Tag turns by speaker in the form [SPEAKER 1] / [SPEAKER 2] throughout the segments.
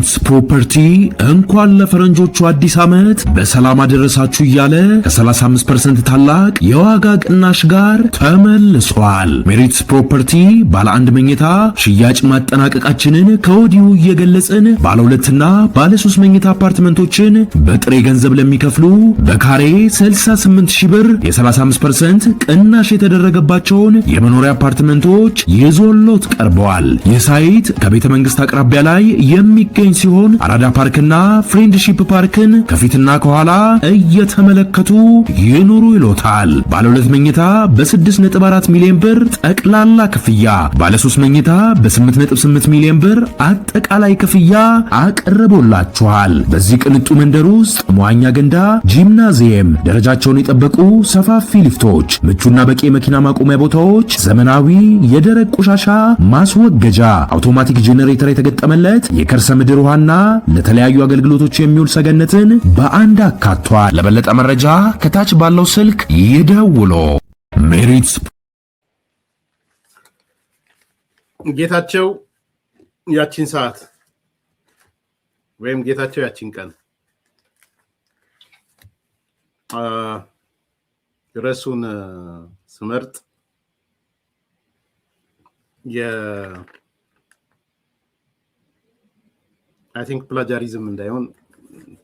[SPEAKER 1] ሜሪትስ ፕሮፐርቲ እንኳን ለፈረንጆቹ አዲስ ዓመት በሰላም አደረሳችሁ እያለ ከ35% ታላቅ የዋጋ ቅናሽ ጋር ተመልሷል። ሜሪትስ ፕሮፐርቲ ባለ አንድ መኝታ ሽያጭ ማጠናቀቃችንን ከወዲሁ እየገለጽን ባለ ሁለትና ባለ 3 መኝታ አፓርትመንቶችን በጥሬ ገንዘብ ለሚከፍሉ በካሬ 68000 ብር የ35% ቅናሽ የተደረገባቸውን የመኖሪያ አፓርትመንቶች ይዞሎት ቀርበዋል። ይህ ሳይት ከቤተ መንግስት አቅራቢያ ላይ የሚገኝ ሲሆን አራዳ ፓርክና ፍሬንድሺፕ ፓርክን ከፊትና ከኋላ እየተመለከቱ ይኑሩ ይሎታል። ባለ 2 መኝታ በ6.4 ሚሊዮን ብር ጠቅላላ ክፍያ፣ ባለ 3 መኝታ በ8.8 ሚሊዮን ብር አጠቃላይ ክፍያ አቅርቦላችኋል። በዚህ ቅንጡ መንደር ውስጥ መዋኛ ገንዳ፣ ጂምናዚየም፣ ደረጃቸውን የጠበቁ ሰፋፊ ሊፍቶች፣ ምቹና በቂ መኪና ማቆሚያ ቦታዎች፣ ዘመናዊ የደረቅ ቆሻሻ ማስወገጃ፣ አውቶማቲክ ጄኔሬተር የተገጠመለት የከርሰ ምድር ውሃና ለተለያዩ አገልግሎቶች የሚውል ሰገነትን በአንድ አካቷል። ለበለጠ መረጃ ከታች ባለው ስልክ ይደውሉ። ሜሪትስ
[SPEAKER 2] ጌታቸው ያቺን ሰዓት ወይም ጌታቸው ያቺን ቀን ርዕሱን ስመርጥ አይ ቲንክ ፕላጃሪዝም እንዳይሆን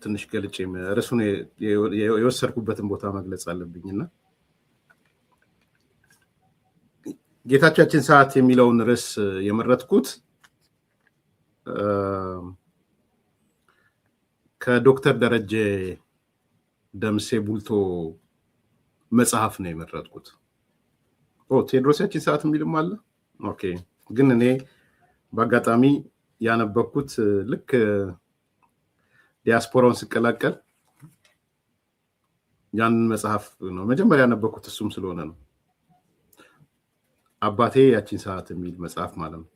[SPEAKER 2] ትንሽ ገልጬ ርዕሱን የወሰድኩበትን ቦታ መግለጽ አለብኝና ጌታቻችን ሰዓት የሚለውን ርዕስ የመረጥኩት ከዶክተር ደረጀ ደምሴ ቡልቶ መጽሐፍ ነው የመረጥኩት። ቴዎድሮስ ያቺን ሰዓት የሚልም አለ። ኦኬ፣ ግን እኔ በአጋጣሚ ያነበብኩት ልክ ዲያስፖራውን ስቀላቀል ያንን መጽሐፍ ነው መጀመሪያ ያነበብኩት። እሱም ስለሆነ ነው አባቴ ያቺን ሰዓት የሚል መጽሐፍ ማለት ነው።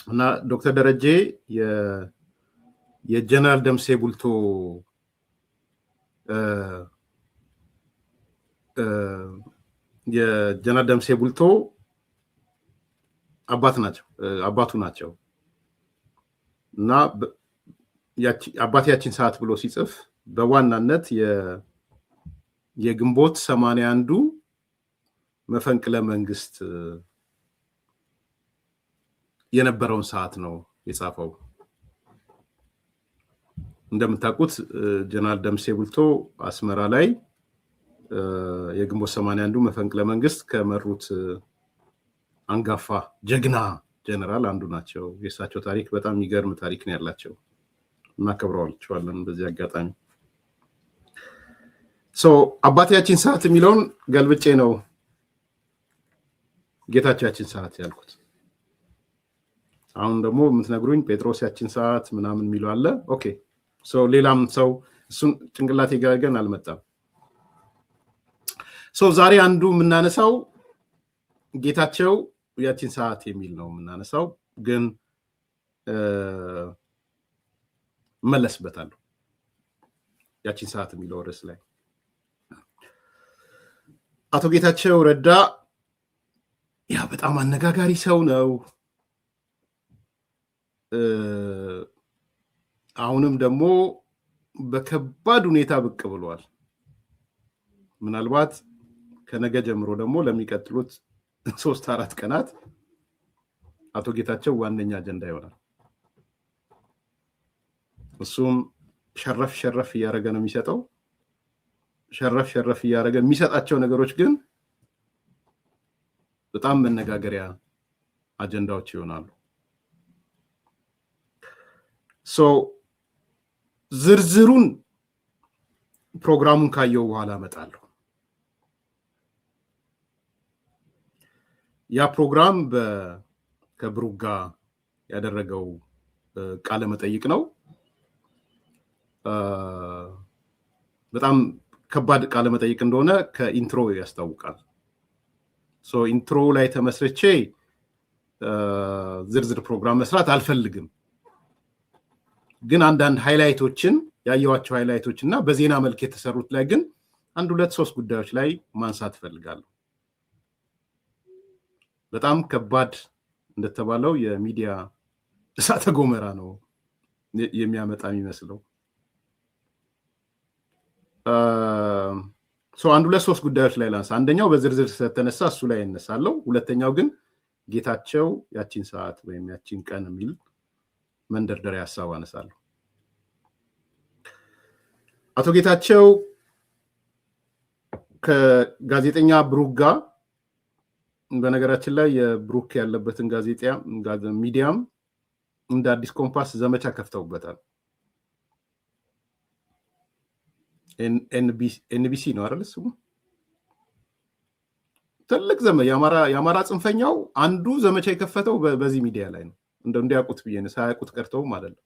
[SPEAKER 2] እና ዶክተር ደረጀ የጀነራል ደምሴ ቡልቶ የጀነራል ደምሴ ቡልቶ አባቱ ናቸው። እና አባቴ ያቺን ሰዓት ብሎ ሲጽፍ በዋናነት የግንቦት 81 መፈንቅለ መንግስት የነበረውን ሰዓት ነው የጻፈው። እንደምታውቁት ጀነራል ደምሴ ቡልቶ አስመራ ላይ የግንቦት 81 መፈንቅለ መንግስት ከመሩት አንጋፋ ጀግና ጀነራል አንዱ ናቸው። የእሳቸው ታሪክ በጣም የሚገርም ታሪክ ነው ያላቸው። እናከብረዋለን በዚህ አጋጣሚ። አባቴ ያቺን ሰዓት የሚለውን ገልብጬ ነው ጌታቸው ያቺን ሰዓት ያልኩት። አሁን ደግሞ የምትነግሩኝ ጴጥሮስ ያቺን ሰዓት ምናምን የሚለው አለ። ኦኬ፣ ሌላም ሰው እሱን ጭንቅላቴ ጋር ግን አልመጣም። ዛሬ አንዱ የምናነሳው ጌታቸው ያቺን ሰዓት የሚል ነው የምናነሳው፣ ግን መለስበታለሁ ያቺን ሰዓት የሚለው ርዕስ ላይ። አቶ ጌታቸው ረዳ ያ በጣም አነጋጋሪ ሰው ነው። አሁንም ደግሞ በከባድ ሁኔታ ብቅ ብሏል። ምናልባት ከነገ ጀምሮ ደግሞ ለሚቀጥሉት 3-4 ቀናት አቶ ጌታቸው ዋነኛ አጀንዳ ይሆናል። እሱም ሸረፍ እያደረገ ነው የሚሰጠው። ሸረፍ እያደረገ የሚሰጣቸው ነገሮች ግን በጣም መነጋገሪያ አጀንዳዎች ይሆናሉ። ዝርዝሩን ፕሮግራሙን ካየው በኋላ እመጣለሁ። ያ ፕሮግራም ከብሩክ ጋር ያደረገው ቃለ መጠይቅ ነው። በጣም ከባድ ቃለ መጠይቅ እንደሆነ ከኢንትሮ ያስታውቃል። ኢንትሮ ላይ ተመስርቼ ዝርዝር ፕሮግራም መስራት አልፈልግም፣ ግን አንዳንድ ሃይላይቶችን ያየዋቸው ሃይላይቶች እና በዜና መልክ የተሰሩት ላይ ግን 1-2-3 ጉዳዮች ላይ ማንሳት ፈልጋለሁ። በጣም ከባድ እንደተባለው የሚዲያ እሳተ ገሞራ ነው የሚያመጣ የሚመስለው። አንድ ሁለት ሶስት ጉዳዮች ላይ ላንሳ። አንደኛው በዝርዝር ስለተነሳ እሱ ላይ እነሳለሁ። ሁለተኛው ግን ጌታቸው ያቺን ሰዓት ወይም ያቺን ቀን የሚል መንደርደሪያ ሀሳብ አነሳለሁ። አቶ ጌታቸው ከጋዜጠኛ ብሩክ ጋር በነገራችን ላይ የብሩክ ያለበትን ሚዲያም እንደ አዲስ ኮምፓስ ዘመቻ ከፍተውበታል። ኤንቢሲ ነው አይደል ስሙ? ትልቅ የአማራ ጽንፈኛው አንዱ ዘመቻ የከፈተው በዚህ ሚዲያ ላይ ነው። እንዲያውቁት ብዬ ነው፣ ሳያውቁት ቀርተውም አይደለም።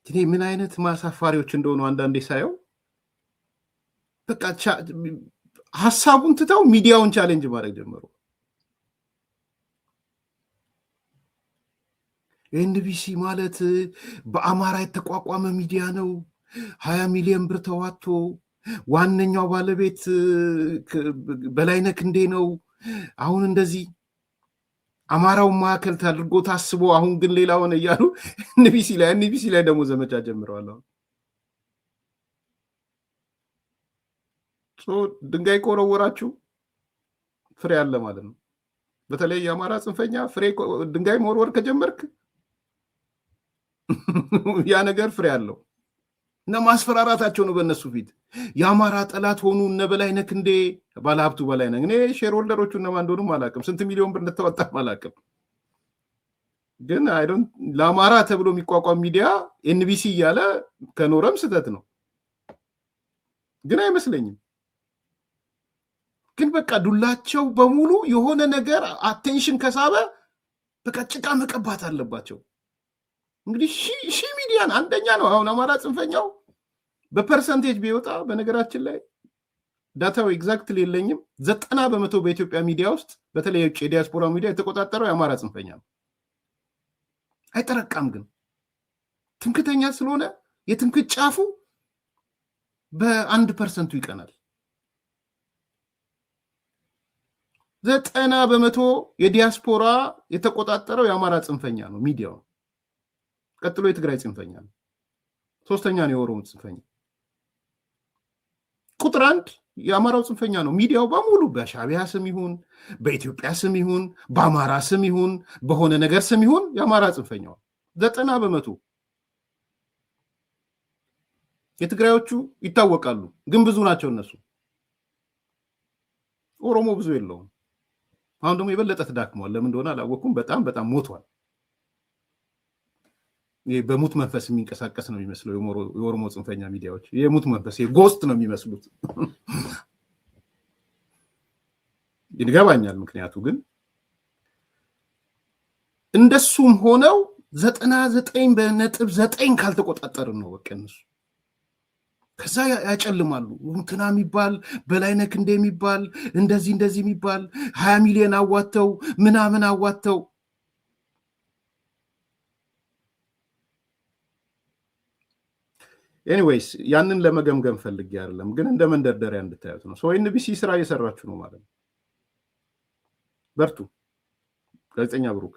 [SPEAKER 2] እኔ ምን አይነት ማሳፋሪዎች እንደሆኑ አንዳንዴ ሳየው በቃ ሀሳቡን ትተው ሚዲያውን ቻሌንጅ ማድረግ ጀመሩ። ኤንቢሲ ማለት በአማራ የተቋቋመ ሚዲያ ነው፣ 20 ሚሊዮን ብር ተዋጥቶ ዋነኛው ባለቤት በላይነህ ክንዴ ነው። አሁን እንደዚህ አማራውን ማዕከል አድርጎ ታስቦ አሁን ግን ሌላ ሆነ እያሉ ኤንቢሲ ላይ ደግሞ ዘመቻ ጀምረዋል። ድንጋይ ከወረወራችሁ ፍሬ አለ ማለት ነው። በተለይ የአማራ ጽንፈኛ ድንጋይ መወርወር ከጀመርክ ያ ነገር ፍሬ አለው እና ማስፈራራታቸው ነው በእነሱ ፊት። የአማራ ጠላት ሆኑ እነ በላይነህ ክንዴ፣ ባለሀብቱ በላይነህ። እኔ ሼር ሆልደሮቹ እነማን እንደሆኑም አላውቅም፣ ስንት ሚሊዮን ብር እንደተወጣም አላውቅም። ግን ለአማራ ተብሎ የሚቋቋም ሚዲያ ኤንቢሲ እያለ ከኖረም ስህተት ነው፣ ግን አይመስለኝም። ግን በቃ ዱላቸው በሙሉ የሆነ ነገር አቴንሽን ከሳበ በቃ ጭቃ መቀባት አለባቸው። እንግዲህ ሺህ ሚዲያን አንደኛ ነው አሁን አማራ ጽንፈኛው በፐርሰንቴጅ ቢወጣ፣ በነገራችን ላይ ዳታው ኤግዛክትሊ የለኝም፣ 90% በኢትዮጵያ ሚዲያ ውስጥ በተለይ የውጭ የዲያስፖራ ሚዲያ የተቆጣጠረው የአማራ ጽንፈኛ ነው። አይጠረቃም፣ ግን ትምክተኛ ስለሆነ የትምክት ጫፉ በ1% ይቀናል። 90% የዲያስፖራ የተቆጣጠረው የአማራ ጽንፈኛ ነው ሚዲያው። ቀጥሎ የትግራይ ጽንፈኛ ነው፣ ሶስተኛ ነው የኦሮሞ ጽንፈኛ። ቁጥር 1 የአማራው ጽንፈኛ ነው። ሚዲያው በሙሉ በሻቢያ ስም ይሁን በኢትዮጵያ ስም ይሁን በአማራ ስም ይሁን በሆነ ነገር ስም ይሁን የአማራ ጽንፈኛው 90%። የትግራዮቹ ይታወቃሉ፣ ግን ብዙ ናቸው እነሱ። ኦሮሞ ብዙ የለውም። አሁን ደግሞ የበለጠ ተዳክሟል። ለምን እንደሆነ አላወኩም። በጣም ሞቷል። በሙት መንፈስ የሚንቀሳቀስ ነው የሚመስለው የኦሮሞ ጽንፈኛ ሚዲያዎች። የሙት መንፈስ ጎስት ነው የሚመስሉት። ይገባኛል ምክንያቱ። ግን እንደሱም ሆነው 99.9 ካልተቆጣጠርን ነው በቃ እነሱ። ከዛ ያጨልማሉ። እንትና የሚባል በላይነህ ክንዴ የሚባል እንደዚህ የሚባል 20 ሚሊዮን አዋተው ምናምን አዋተው ኤኒዌይስ ያንን ለመገምገም ፈልጌ አይደለም፣ ግን እንደ መንደርደሪያ እንድታዩት ነው። ኤንቢሲ ስራ እየሰራችሁ ነው ማለት ነው። በርቱ። ጋዜጠኛ ብሩክ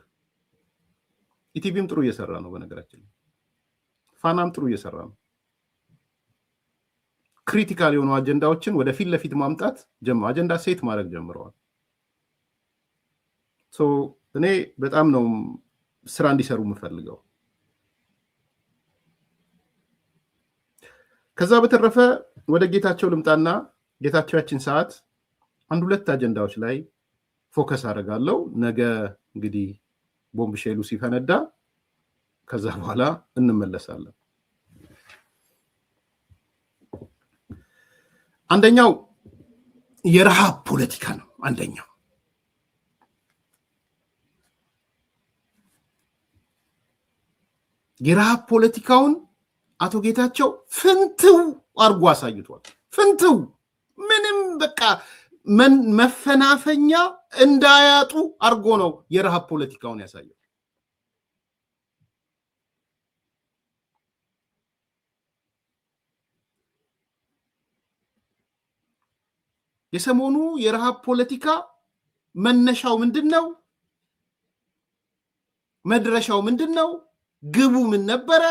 [SPEAKER 2] ኢቲቪም ጥሩ እየሰራ ነው። በነገራችን ፋናም ጥሩ እየሰራ ነው። ክሪቲካል የሆኑ አጀንዳዎችን ወደ ፊት ለፊት ማምጣት አጀንዳ ሴት ማድረግ ጀምረዋል። እኔ በጣም ነው ስራ እንዲሰሩ የምፈልገው። ከዛ በተረፈ ወደ ጌታቸው ልምጣና ጌታቸው ያችን ሰዓት አንድ ሁለት አጀንዳዎች ላይ ፎከስ አደርጋለሁ። ነገ እንግዲህ ቦምብ ሼሉ ሲፈነዳ ከዛ በኋላ እንመለሳለን። አንደኛው የረሃብ ፖለቲካ ነው። አንደኛው የረሃብ ፖለቲካውን አቶ ጌታቸው ፍንትው አርጎ አሳይቷል። ፍንትው ምንም በቃ መፈናፈኛ እንዳያጡ አርጎ ነው የረሃብ ፖለቲካውን ያሳየው። የሰሞኑ የረሃብ ፖለቲካ መነሻው ምንድን ነው? መድረሻው ምንድነው? ግቡ ምን ነበረ?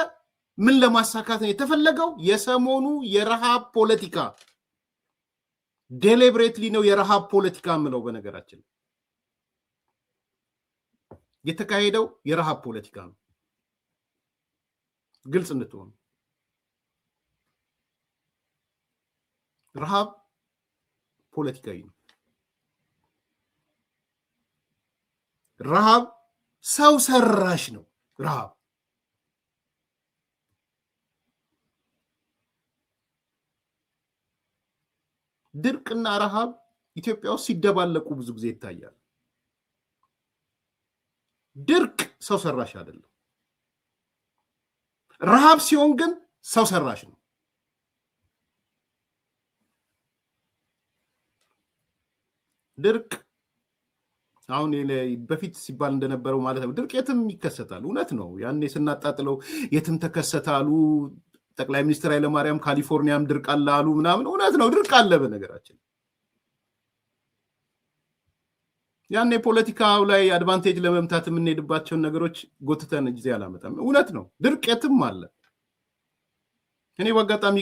[SPEAKER 2] ምን ለማሳካት ነው የተፈለገው? የሰሞኑ የረሃብ ፖለቲካ ዴሊብሬትሊ ነው የረሃብ ፖለቲካ ምለው። በነገራችን የተካሄደው የረሃብ ፖለቲካ ነው። ግልጽ እንድትሆኑ ረሃብ ፖለቲካዊ ነው። ረሃብ ሰው ሰራሽ ነው። ረሃብ ድርቅና ረሃብ ኢትዮጵያ ውስጥ ሲደባለቁ ብዙ ጊዜ ይታያል። ድርቅ ሰው ሰራሽ አይደለም። ረሃብ ሲሆን ግን ሰው ሰራሽ ነው። ድርቅ አሁን በፊት ሲባል እንደነበረው ማለት ነው። ድርቅ የትም ይከሰታል። እውነት ነው። ያኔ ስናጣጥለው የትም ተከሰታሉ። ጠቅላይ ሚኒስትር ኃይለማርያም ካሊፎርኒያም ድርቅ አለ አሉ ምናምን። እውነት ነው፣ ድርቅ አለ። በነገራችን ያኔ ፖለቲካው ላይ አድቫንቴጅ ለመምታት የምንሄድባቸውን ነገሮች ጎትተን ጊዜ አላመጣም። እውነት ነው፣ ድርቅ የትም አለ። እኔ በአጋጣሚ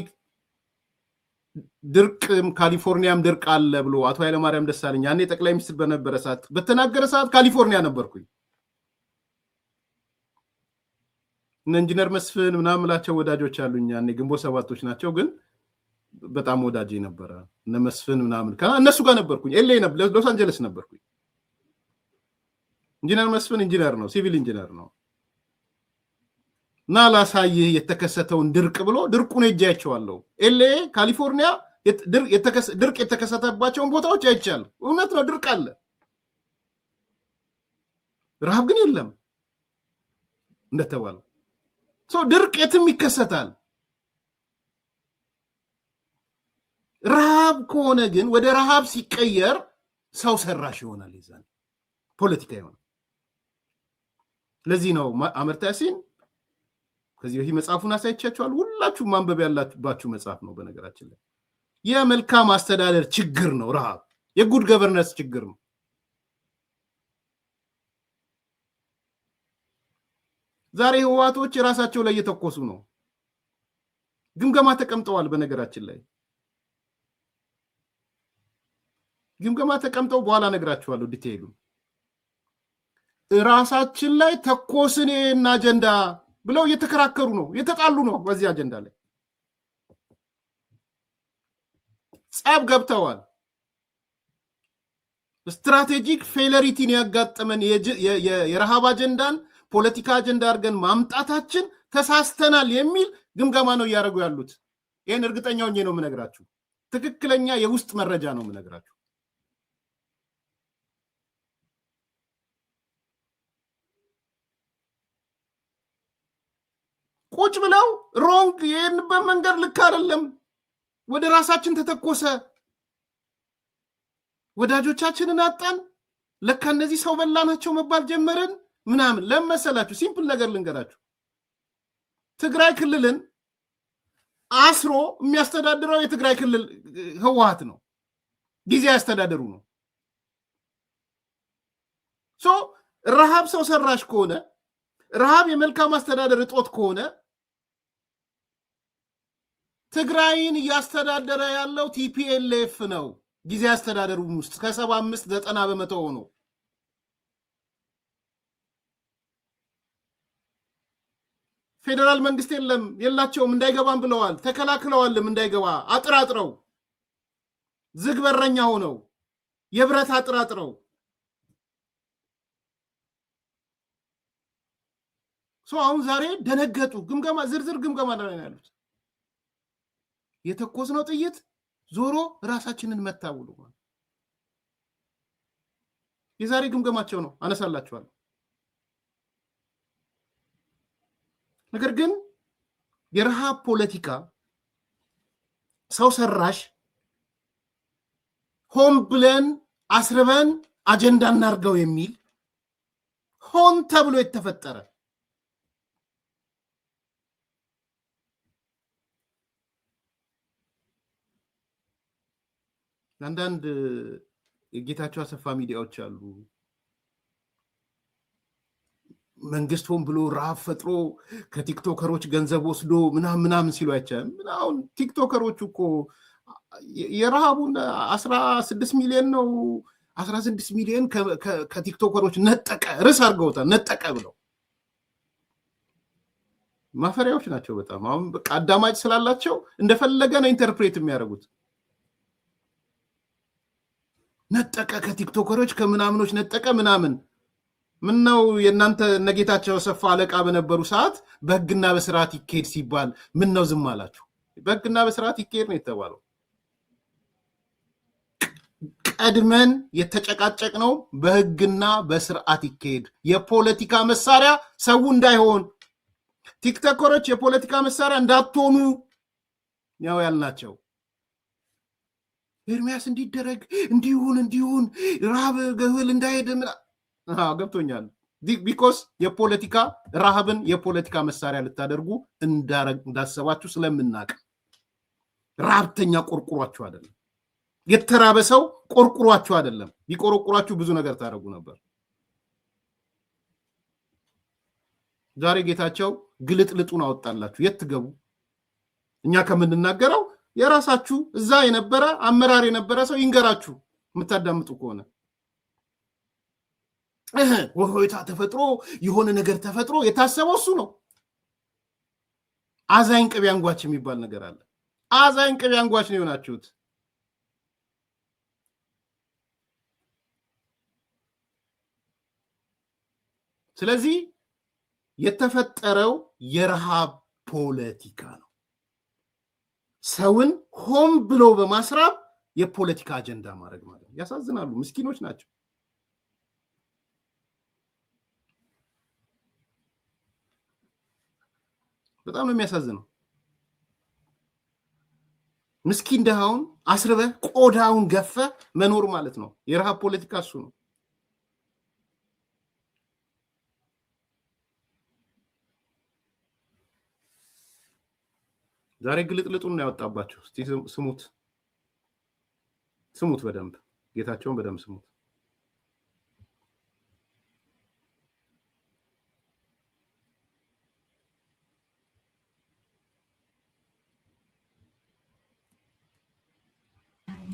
[SPEAKER 2] ድርቅም ካሊፎርኒያም ድርቅ አለ ብሎ አቶ ኃይለማርያም ደሳለኝ ያኔ ጠቅላይ ሚኒስትር በነበረ ሰዓት በተናገረ ሰዓት ካሊፎርኒያ ነበርኩኝ። እነ ኢንጂነር መስፍን ምናምን ምላቸው ወዳጆች አሉኝ። ያኔ ግንቦት ሰባቶች ናቸው፣ ግን በጣም ወዳጅ ነበረ። እነ መስፍን ምናምን እነሱ ጋር ነበርኩኝ። ኤልኤ ሎስ አንጀለስ ነበርኩኝ። ኢንጂነር መስፍን ኢንጂነር ነው፣ ሲቪል ኢንጂነር ነው። እና ላሳይህ የተከሰተውን ድርቅ ብሎ ድርቁን ሄጃቸዋለሁ። ኤልኤ ካሊፎርኒያ ድርቅ የተከሰተባቸውን ቦታዎች አይቻለሁ። እውነት ነው፣ ድርቅ አለ። ረሃብ ግን የለም እንደተባለው። ድርቅ የትም ይከሰታል። ረሃብ ከሆነ ግን ወደ ረሃብ ሲቀየር ሰው ሰራሽ ይሆናል፣ ይዛል ፖለቲካ ይሆናል። ለዚህ ነው አመርታ ያሲን ከዚህ በፊት መጽሐፉን አሳይቻችኋል። ሁላችሁም ማንበብ ያላባችሁ መጽሐፍ ነው። በነገራችን ላይ የመልካም አስተዳደር ችግር ነው ረሃብ፣ የጉድ ገቨርነንስ ችግር ነው። ዛሬ ህዋቶች የራሳቸው ላይ እየተኮሱ ነው። ግምገማ ተቀምጠዋል። በነገራችን ላይ ግምገማ ተቀምጠው በኋላ ነግራችኋለሁ ዲቴይሉ። ራሳችን ላይ ተኮስን አጀንዳ ብለው እየተከራከሩ ነው፣ እየተጣሉ ነው። በዚህ አጀንዳ ላይ ጸብ ገብተዋል። ስትራቴጂክ ፌለሪቲን ያጋጠመን የረሃብ አጀንዳን ፖለቲካ አጀንዳ አድርገን ማምጣታችን ተሳስተናል የሚል ግምገማ ነው እያደረጉ ያሉት። ይህን እርግጠኛ ሆኜ ነው የምነግራችሁ። ትክክለኛ የውስጥ መረጃ ነው የምነግራችሁ። ቁጭ ብለው ሮንግ የሄድንበት መንገድ ልክ አይደለም፣ ወደ ራሳችን ተተኮሰ፣ ወዳጆቻችንን አጣን፣ ለካ እነዚህ ሰው በላ ናቸው መባል ጀመርን ምናምን። ለመሰላችሁ ሲምፕል ነገር ልንገራችሁ። ትግራይ ክልልን አስሮ የሚያስተዳድረው የትግራይ ክልል ህወሓት ነው፣ ጊዜ ያስተዳደሩ ነው። ረሃብ ሰው ሰራሽ ከሆነ፣ ረሃብ የመልካም አስተዳደር እጦት ከሆነ ትግራይን እያስተዳደረ ያለው ቲፒኤልኤፍ ነው። ጊዜ አስተዳደሩ ውስጥ ከ75-90 በመቶ ሆኖ ፌደራል መንግስት የላቸውም እንዳይገባም ብለዋል። ተከላክለዋልም እንዳይገባ አጥራጥረው ዝግ በረኛ ሆነው የብረት አጥራጥረው አሁን ዛሬ ደነገጡ። ግምገማ ዝርዝር ግምገማ ላይ ያሉት የተኮስነው ጥይት ዞሮ ራሳችንን መታውሉ የዛሬ ግምገማቸው ነው፣ አነሳላችኋለሁ። ነገር ግን የረሃብ ፖለቲካ ሰው ሰራሽ ሆን ብለን አስርበን አጀንዳ እናርገው የሚል ሆን ተብሎ የተፈጠረ አንዳንድ የጌታቸው አሰፋ ሚዲያዎች አሉ መንግስት ሆን ብሎ ረሃብ ፈጥሮ ከቲክቶከሮች ገንዘብ ወስዶ ምናምን ሲሉ አይቻልም። አሁን ቲክቶከሮቹ እኮ የረሃቡን 16 ሚሊዮን ነው 16 ሚሊዮን ከቲክቶከሮች ነጠቀ ርዕስ አድርገውታል። ነጠቀ ብለው ማፈሪያዎች ናቸው በጣም። አሁን በቃ አዳማጭ ስላላቸው እንደፈለገ ነው ኢንተርፕሬት የሚያደርጉት። ነጠቀ ከቲክቶከሮች ከምናምኖች ነጠቀ ምናምን። ምን ነው የእናንተ ነጌታቸው ሰፋ አለቃ በነበሩ ሰዓት በህግና በስርዓት ይካሄድ ሲባል ምን ነው ዝም አላችሁ? በህግና በስርዓት ይካሄድ ነው የተባለው። ቀድመን የተጨቃጨቅ ነው በህግና በስርዓት ይካሄድ። የፖለቲካ መሳሪያ ሰው እንዳይሆን፣ ቲክቶከሮች የፖለቲካ መሳሪያ እንዳትሆኑ ያው ያልናቸው። ኤርሚያስ እንዲደረግ እንዲሁን ረሃብ ገህል እንዳይሄድ ገብቶኛል። ቢኮስ የፖለቲካ ረሃብን የፖለቲካ መሳሪያ ልታደርጉ እንዳሰባችሁ ስለምናቅ ረሃብተኛ ቆርቁሯችሁ አይደለም። የተራበ ሰው ቆርቁሯችሁ አይደለም። ቢቆረቁሯችሁ ብዙ ነገር ታደርጉ ነበር። ዛሬ ጌታቸው ግልጥልጡን አወጣላችሁ። የት ትገቡ? እኛ ከምንናገረው የራሳችሁ እዛ የነበረ አመራር የነበረ ሰው ይንገራችሁ። የምታዳምጡ ከሆነ ወሆይታ ተፈጥሮ የሆነ ነገር ተፈጥሮ የታሰበው እሱ ነው። አዛኝ ቅቤ አንጓች የሚባል ነገር አለ። አዛኝ ቅቤ አንጓች ነው የሆናችሁት። ስለዚህ የተፈጠረው የረሃብ ፖለቲካ ነው። ሰውን ሆን ብሎ በማስራብ የፖለቲካ አጀንዳ ማድረግ ማለት ነው። ያሳዝናሉ። ምስኪኖች ናቸው። በጣም ነው የሚያሳዝነው። ምስኪን ደሃውን አስርበ ቆዳውን ገፈ መኖር ማለት ነው። የረሃብ ፖለቲካ እሱ ነው። ዛሬ ግልጥልጡን ነው ያወጣባቸው። እስቲ ስሙት በደንብ ጌታቸውን በደንብ ስሙት።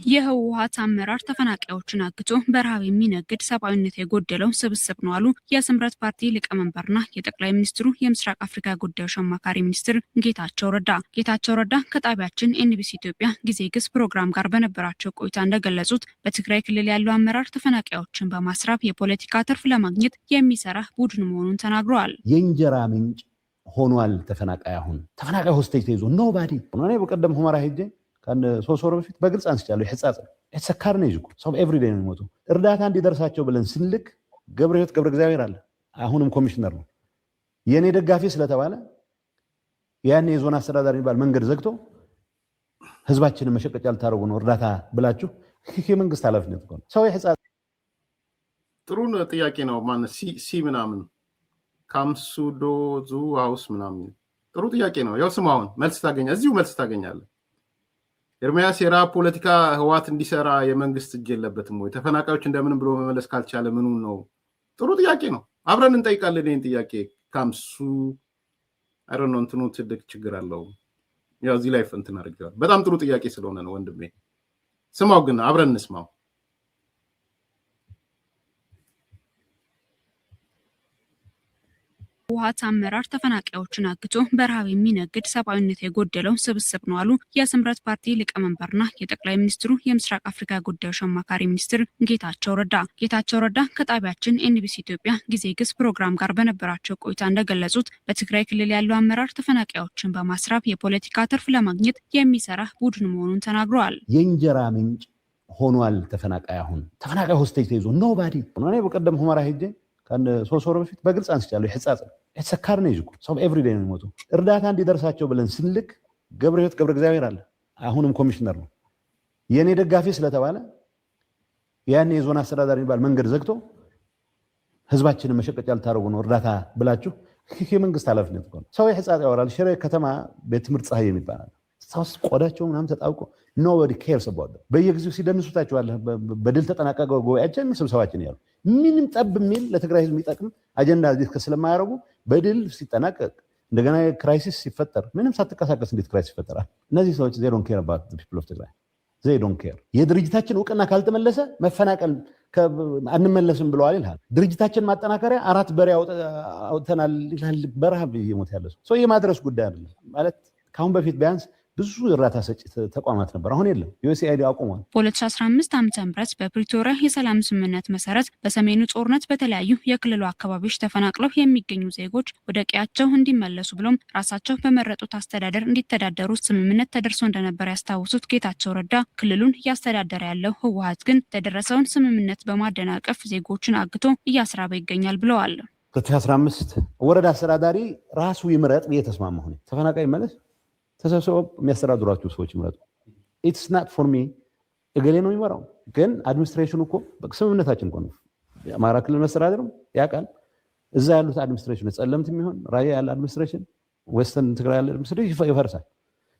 [SPEAKER 3] የህወሓት አመራር ተፈናቃዮችን አግቶ በረሃብ የሚነግድ ሰብአዊነት የጎደለው ስብስብ ነው አሉ የስምረት ፓርቲ ሊቀመንበርና የጠቅላይ ሚኒስትሩ የምስራቅ አፍሪካ ጉዳዮች አማካሪ ሚኒስትር ጌታቸው ረዳ። ጌታቸው ረዳ ከጣቢያችን ኤንቢሲ ኢትዮጵያ ጊዜ ግስ ፕሮግራም ጋር በነበራቸው ቆይታ እንደገለጹት በትግራይ ክልል ያለው አመራር ተፈናቃዮችን በማስራብ የፖለቲካ ትርፍ ለማግኘት የሚሰራ ቡድን መሆኑን ተናግረዋል።
[SPEAKER 4] የእንጀራ ምንጭ ሆኗል ተፈናቃይ። አሁን ተፈናቃይ ሆስቴጅ ተይዞ ኖባዲ እኔ በቀደም ሁመራ ሄጄ كان ሶስት በፊት በግልጽ አንስቻለሁ። ይህጻጽ የተሰካር ነው ይዝቁ ሰው ኤቭሪ ዴይ ነው የሚሞቱ። እርዳታ እንዲደርሳቸው ብለን ስንልክ ገብረህይወት ገብረ እግዚአብሔር አለ አሁንም ኮሚሽነር ነው የኔ ደጋፊ ስለተባለ ያን የዞን አስተዳዳሪ የሚባል መንገድ ዘግቶ ህዝባችንን መሸቀጫ ልታረጉ ነው እርዳታ ብላችሁ የመንግስት ኃላፊነት ነው። ሰው ይህጻጽ
[SPEAKER 2] ጥሩ ጥያቄ ነው። ማን ሲ ምናምን ካምሱዶ ዙ ሃውስ ምናምን ጥሩ ጥያቄ ነው። ያው ስማውን መልስ ታገኛለህ፣ እዚሁ መልስ ታገኛለህ። ኤርሚያስ የረሃብ ፖለቲካ ህወሓት እንዲሰራ የመንግስት እጅ የለበትም ወይ? ተፈናቃዮች እንደምንም ብሎ መመለስ ካልቻለ ምኑ ነው? ጥሩ ጥያቄ ነው። አብረን እንጠይቃለን ይህን ጥያቄ። ካምሱ አይደል ነው እንትኑ ትልቅ ችግር አለው። ያው እዚህ ላይ እንትን አድርገዋል። በጣም ጥሩ ጥያቄ ስለሆነ ነው ወንድሜ። ስማው ግን አብረን እንስማው።
[SPEAKER 3] ህወሓት አመራር ተፈናቃዮችን አግቶ በረሃብ የሚነግድ ሰብአዊነት የጎደለው ስብስብ ነው አሉ የስምረት ፓርቲ ሊቀመንበርና የጠቅላይ ሚኒስትሩ የምስራቅ አፍሪካ ጉዳዮች አማካሪ ሚኒስትር ጌታቸው ረዳ። ጌታቸው ረዳ ከጣቢያችን ኤንቢሲ ኢትዮጵያ ጊዜ ግስ ፕሮግራም ጋር በነበራቸው ቆይታ እንደገለጹት በትግራይ ክልል ያለው አመራር ተፈናቃዮችን በማስራብ የፖለቲካ ትርፍ ለማግኘት የሚሰራ ቡድን መሆኑን ተናግረዋል።
[SPEAKER 4] የእንጀራ ምንጭ ሆኗል ተፈናቃይ። አሁን ተፈናቃይ ሆስቴጅ ተይዞ ኖባዲ እኔ በቀደም ሁመራ ሄጄ كان ሶስት በፊት በግልጽ አንስቻለሁ። ይህጻጽ የተሰካር ነው ይዝቁ ሰው ኤቭሪ ዴይ ነው የሚሞቱ። እርዳታ እንዲደርሳቸው ብለን ስንልክ ገብረህይወት ገብረ እግዚአብሔር አለ አሁንም ኮሚሽነር ነው የኔ ደጋፊ ስለተባለ ያን የዞን አስተዳዳሪ የሚባል መንገድ ዘግቶ ህዝባችንን መሸቀጫ ልታረጉ ነው እርዳታ ብላችሁ የመንግስት ኃላፊነት ነው። ሰው ይህጻጽ ያወራል። ሽሬ ከተማ ቤት ትምህርት ፀሐይ የሚባል ሰው ቆዳቸው ምናምን ተጣብቆ nobody cares about them በየጊዜው ሲደንሱታቸዋል በድል ተጠናቀቀ ጉባኤያችን ስብሰባችን ያሉ ምንም ጠብ የሚል ለትግራይ ህዝብ የሚጠቅም አጀንዳ ዲስከስ ስለማያደርጉ በድል ሲጠናቀቅ እንደገና ክራይሲስ ሲፈጠር ምንም ሳትቀሳቀስ እንዴት ክራይሲስ ይፈጠራል እነዚህ ሰዎች they don't care about the people of Tigray they don't care የድርጅታችን ዕውቅና ካልተመለሰ መፈናቀል አንመለስም ብለዋል ይላል ድርጅታችን ማጠናከሪያ 4 በሬ አውጥተናል ይላል በረሃብ ይሞት ያለው ሰው የማድረስ ጉዳይ አይደለም ማለት ካሁን በፊት ቢያንስ ብዙ እርዳታ ሰጪ ተቋማት ነበር አሁን የለም USAID አቁሟል
[SPEAKER 3] በ2015 ዓ.ም በፕሪቶሪያ የሰላም ስምምነት መሰረት በሰሜኑ ጦርነት በተለያዩ የክልሉ አካባቢዎች ተፈናቅለው የሚገኙ ዜጎች ወደ ቀያቸው እንዲመለሱ ብሎም ራሳቸው በመረጡት አስተዳደር እንዲተዳደሩ ስምምነት ተደርሶ እንደነበር ያስታውሱት ጌታቸው ረዳ ክልሉን እያስተዳደረ ያለው ህወሓት ግን ተደረሰውን ስምምነት በማደናቀፍ ዜጎችን አግቶ እያስራበ ይገኛል ብለዋል
[SPEAKER 4] 2015 ወረዳ አስተዳዳሪ ራሱ ይምረጥ እየተስማማ ሆነ ተፈናቃይ ማለት ተሰብስበው የሚያስተዳድሯቸው ሰዎች ይመረጡ it's not for me እገሌ ነው የሚመራው ግን አድሚኒስትሬሽኑ እኮ በስምምነታችን እኮ ነው የአማራ ክልል መስተዳድር ያውቃል እዛ ያሉት አድሚኒስትሬሽን ጸለምት የሚሆን ራያ ያለ አድሚኒስትሬሽን ዌስተርን ትግራይ ያለ አድሚኒስትሬሽን ይፈርሳል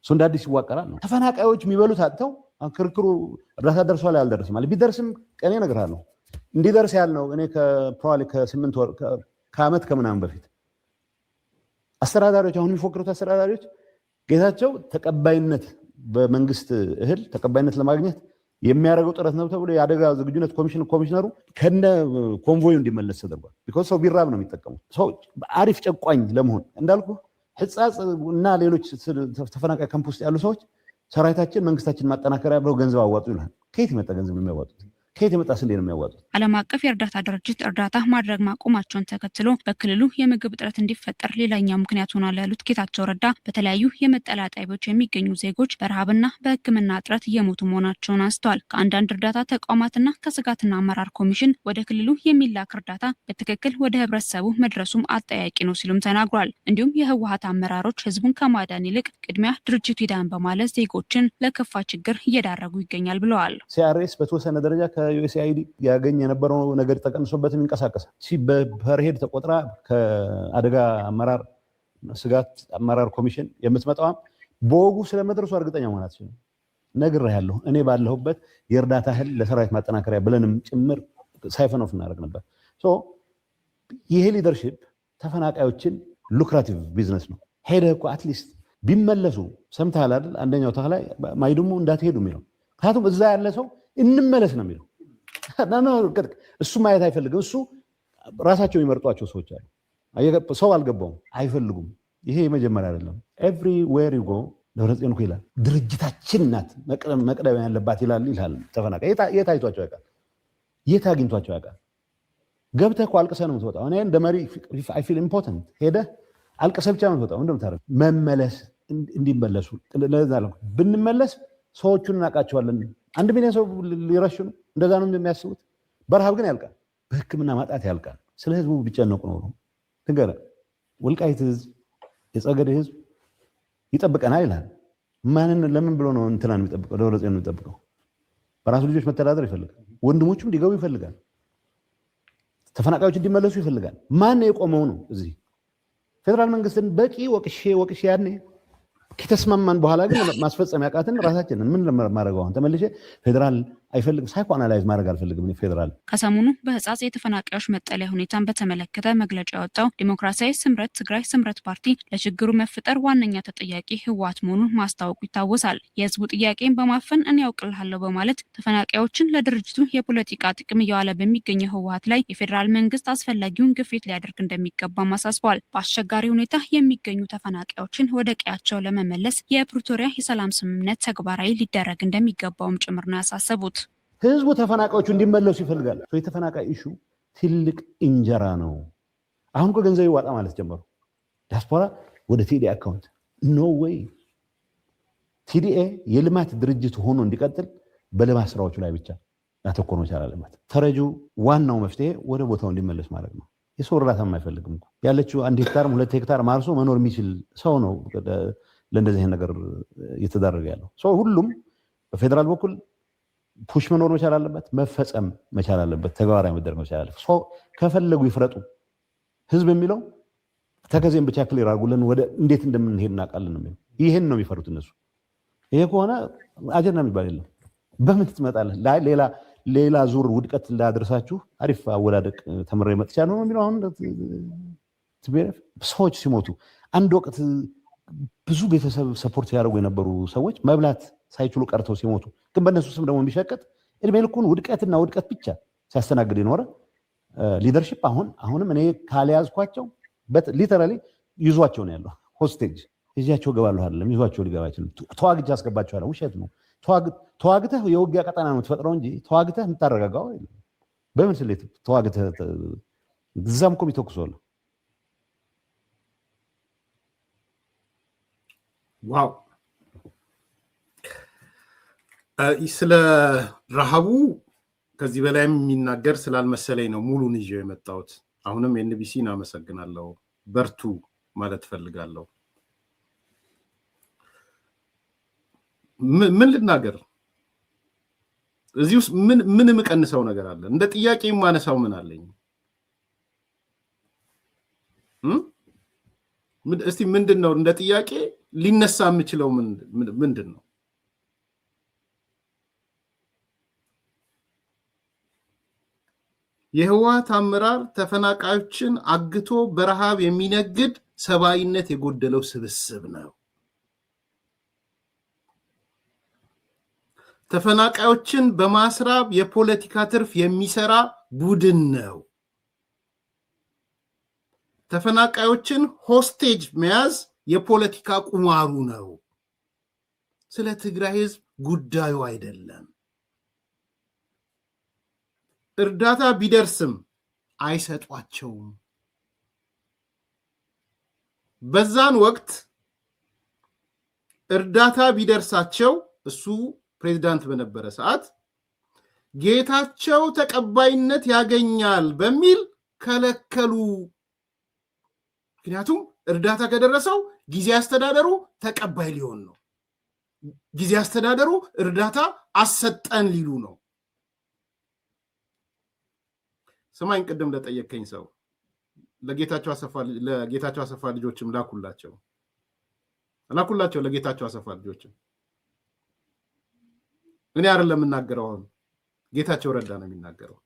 [SPEAKER 4] እሱ እንደ አዲስ ይዋቀራል ነው ተፈናቃዮች የሚበሉት አጥተው ክርክሩ እርዳታ ደርሷል ያልደረሰ ማለት ቢደርስም ቀኔ እነግርሃለሁ እንዲደርስ ያልነው እኔ ከፕሮባብሊ ከ8 ወር ከዓመት ከምናምን በፊት አስተዳዳሪዎች አሁን የሚፎክሩት አስተዳዳሪዎች ጌታቸው ተቀባይነት በመንግስት እህል ተቀባይነት ለማግኘት የሚያደርገው ጥረት ነው ተብሎ የአደጋ ዝግጁነት ኮሚሽነሩ ከነ ኮንቮዩ እንዲመለስ ተደርጓል because ሰው ቢራብ ነው የሚጠቀመው ሰው አሪፍ ጨቋኝ ለመሆን እንዳልኩ ህጻጽ እና ሌሎች ተፈናቃይ ካምፕ ውስጥ ያሉ ሰዎች ሰራዊታችን መንግስታችን ማጠናከሪያ ብለው ገንዘብ አዋጡ ይላል ከየት ይመጣ ገንዘብ ነው የሚያዋጡት ከየት የመጣ ስንዴ ነው የሚያዋጡት
[SPEAKER 3] ዓለም አቀፍ የእርዳታ ድርጅት እርዳታ ማድረግ ማቆማቸውን ተከትሎ በክልሉ የምግብ እጥረት እንዲፈጠር ሌላኛው ምክንያት ሆኗል ያሉት ጌታቸው ረዳ በተለያዩ የመጠለያ ጣቢያዎች የሚገኙ ዜጎች በረሃብና በሕክምና እጥረት እየሞቱ መሆናቸውን አንስተዋል ከአንዳንድ እርዳታ ተቋማትና ከስጋትና አመራር ኮሚሽን ወደ ክልሉ የሚላክ እርዳታ በትክክል ወደ ህብረተሰቡ መድረሱም አጠያቂ ነው ሲሉም ተናግሯል እንዲሁም የህወሓት አመራሮች ህዝቡን ከማዳን ይልቅ ቅድሚያ ድርጅቱ ይዳን በማለት ዜጎችን ለከፋ ችግር እየዳረጉ ይገኛል ብለዋል
[SPEAKER 4] ሲአርኤስ በተወሰነ ደረጃ USAID ያገኝ የነበረው ነገር ተቀንሶበት የሚንቀሳቀሳል በርሄድ ተቆጥራ ከአደጋ አመራር ስጋት አመራር ኮሚሽን የምትመጣው በወጉ ስለመድረሱ እርግጠኛ ማለት ነው ነግሬሃለሁ እኔ ባለሁበት የእርዳታ እህል ለሰራዊት ማጠናከሪያ ብለንም ጭምር ሳይፈን ኦፍ እናደርግ ነበር ይሄ ሊደርሺፕ ተፈናቃዮችን ሉክራቲቭ ቢዝነስ ነው ሄደህ እኮ አትሊስት ቢመለሱ ሰምተሃል አይደል አንደኛው ተኸላይ ማይዱሙ እንዳትሄዱ የሚለው ካቱም እዛ ያለ ሰው እንመለስ ነው የሚለው እሱ ማየት አይፈልግም እሱ ራሳቸው የሚመርጧቸው ሰዎች አሉ ሰው አልገባውም አይፈልጉም ይሄ የመጀመሪያ አይደለም everywhere you go ደብረጽዮን እኮ ይላል ድርጅታችን ናት መቅደም ያለባት ይላል ተፈናቃይ የት አይቷቸው ያውቃል የት አግኝቷቸው ያውቃል ገብተህ እኮ አልቅሰህ ነው የምትወጣው እኔ እንደ መሪ I feel important ሄደህ አልቅሰህ ብቻ ነው የምትወጣው እንደምታረግ መመለስ እንዲመለሱ ብንመለስ ሰዎቹን እናውቃቸዋለን 1 ሚሊዮን ሰው ሊረሽኑ እንደዛ ነው የሚያስቡት በረሃብ ግን ያልቃል በህክምና ማጣት ያልቃል ስለ ህዝቡ ቢጨነቁ ነው ንገረ ወልቃይት ህዝብ የጸገዴ ህዝብ ይጠብቀናል ይላል ማንን ለምን ብሎ ነው እንትናን የሚጠብቀው ደብረጽዮን ነው የሚጠብቀው በራሱ ልጆች መተዳደር ይፈልጋል ወንድሞቹም እንዲገቡ ይፈልጋል ተፈናቃዮች እንዲመለሱ ይፈልጋል ማን የቆመው ነው እዚህ ፌደራል መንግስትን በቂ ወቅሼ ያኔ ከተስማማን በኋላ ግን ማስፈጸም ያቃተን ራሳችንን ምን ለማድረገው አሁን ተመልሼ ፌደራል አይፈልግም ሳይኮ አናላይዝ ማድረግ አልፈልግም ፌደራል
[SPEAKER 3] ከሰሞኑ በህጻጽ የተፈናቃዮች መጠለያ ሁኔታን በተመለከተ መግለጫ ያወጣው ዲሞክራሲያዊ ስምረት ትግራይ ስምረት ፓርቲ ለችግሩ መፈጠር ዋነኛ ተጠያቂ ህወሓት መሆኑን ማስታወቁ ይታወሳል የህዝቡ ጥያቄን በማፈን እኔ ያውቅልሃለሁ በማለት ተፈናቃዮችን ለድርጅቱ የፖለቲካ ጥቅም እያዋለ በሚገኘው ህወሓት ላይ የፌደራል መንግስት አስፈላጊውን ግፊት ሊያደርግ እንደሚገባ ማሳስቧል በአስቸጋሪ ሁኔታ የሚገኙ ተፈናቃዮችን ወደ ቀያቸው ለመመለስ የፕሪቶሪያ የሰላም ስምምነት ተግባራዊ ሊደረግ እንደሚገባውም ጭምር ነው ያሳሰቡት
[SPEAKER 4] ህዝቡ ተፈናቃዮቹ እንዲመለሱ ይፈልጋል የተፈናቃይ ኢሹ ትልቅ እንጀራ ነው አሁን እኮ ገንዘብ ይዋጣ ማለት ጀመሩ ዲያስፖራ ወደ ቲዲኤ አካውንት ኖ ዌይ ቲዲኤ የልማት ድርጅት ሆኖ እንዲቀጥል በልማት ስራዎቹ ላይ ብቻ ያተኮረ ነው ያላለማት ተረጁ ዋናው መፍትሄ ወደ ቦታው እንዲመለስ ማለት ነው የሰው እርዳታ የማይፈልግም እኮ ያለችው 1 ሄክታር 2 ሄክታር ማርሶ መኖር የሚችል ሰው ነው ለእንደዚህ ነገር እየተዳረገ ያለው ሰው ሁሉም በፌደራል በኩል ፑሽ መኖር መቻል አለበት መፈጸም መቻል አለበት ተግባራዊ መደረግ መቻል አለበት ሰው ከፈለጉ ይፍረጡ ህዝብ የሚለው ተከዜን ብቻ ክሊር አድርጉልን ወደ እንዴት እንደምንሄድ እናውቃለን ነው ይሄን ነው የሚፈሩት እነሱ ይሄ ከሆነ አጀንዳ የሚባል የለም። በምን ትመጣለህ? ሌላ ዙር ውድቀት እንዳደረሳችሁ አሪፍ አወዳደቅ ተምሬ መጥቻ ነው የሚለው። አሁን ሰዎች ሲሞቱ አንድ ወቅት ብዙ ቤተሰብ ሰፖርት ያደርጉ የነበሩ ሰዎች መብላት ሳይችሉ ቀርተው ሲሞቱ ግን በእነሱ ስም ደግሞ የሚሸቀጥ እድሜ ልኩን ውድቀትና ውድቀት ብቻ ሲያስተናግድ የኖረ ሊደርሺፕ አሁንም እኔ ካልያዝኳቸው ሊተራሊ ይዟቸው ነው ያለው። ሆስቴጅ ይዣቸው ገባለሁ አይደለም፣ ይዟቸው ሊገባ አይችልም። ተዋግቼ አስገባቸዋለሁ። ውሸት ነው። ተዋግተህ የውጊያ ቀጠና ነው የምትፈጥረው እንጂ ተዋግተህ የምታረጋጋው አይደለም። በምን ስሌት ተዋግተህ እዛም እኮ ይተኩሳሉ።
[SPEAKER 2] ዋው! ስለ ረሃቡ ከዚህ በላይም የሚናገር ስላልመሰለኝ ነው ሙሉን ይዤው የመጣሁት። አሁንም ኤንቢሲን አመሰግናለሁ። በርቱ ማለት ፈልጋለሁ። ምን ልናገር? እዚህ ውስጥ ምን የምቀንሰው ነገር አለ? እንደ ጥያቄ የማነሳው ምን አለኝ? እስቲ ምንድን ነው እንደ ጥያቄ ሊነሳ የምችለው ምንድን ነው? የህወሓት አመራር ተፈናቃዮችን አግቶ በረሃብ የሚነግድ ሰብአዊነት የጎደለው ስብስብ ነው። ተፈናቃዮችን በማስራብ የፖለቲካ ትርፍ የሚሰራ ቡድን ነው። ተፈናቃዮችን ሆስቴጅ መያዝ የፖለቲካ ቁማሩ ነው። ስለ ትግራይ ህዝብ ጉዳዩ አይደለም። እርዳታ ቢደርስም አይሰጧቸውም። በዛን ወቅት እርዳታ ቢደርሳቸው እሱ ፕሬዝዳንት በነበረ ሰዓት ጌታቸው ተቀባይነት ያገኛል በሚል ከለከሉ። ምክንያቱም እርዳታ ከደረሰው ጊዜ አስተዳደሩ ተቀባይ ሊሆን ነው። ጊዜ አስተዳደሩ እርዳታ አሰጠን ሊሉ ነው። ሰማኝ ቅድም ለጠየቀኝ ሰው ለጌታቸው አሰፋ ልጆችም ላኩላቸው ለጌታቸው አሰፋ ልጆችም እኔ አይደለም የምናገረው፣ አሁን ጌታቸው ረዳ ነው የሚናገረው።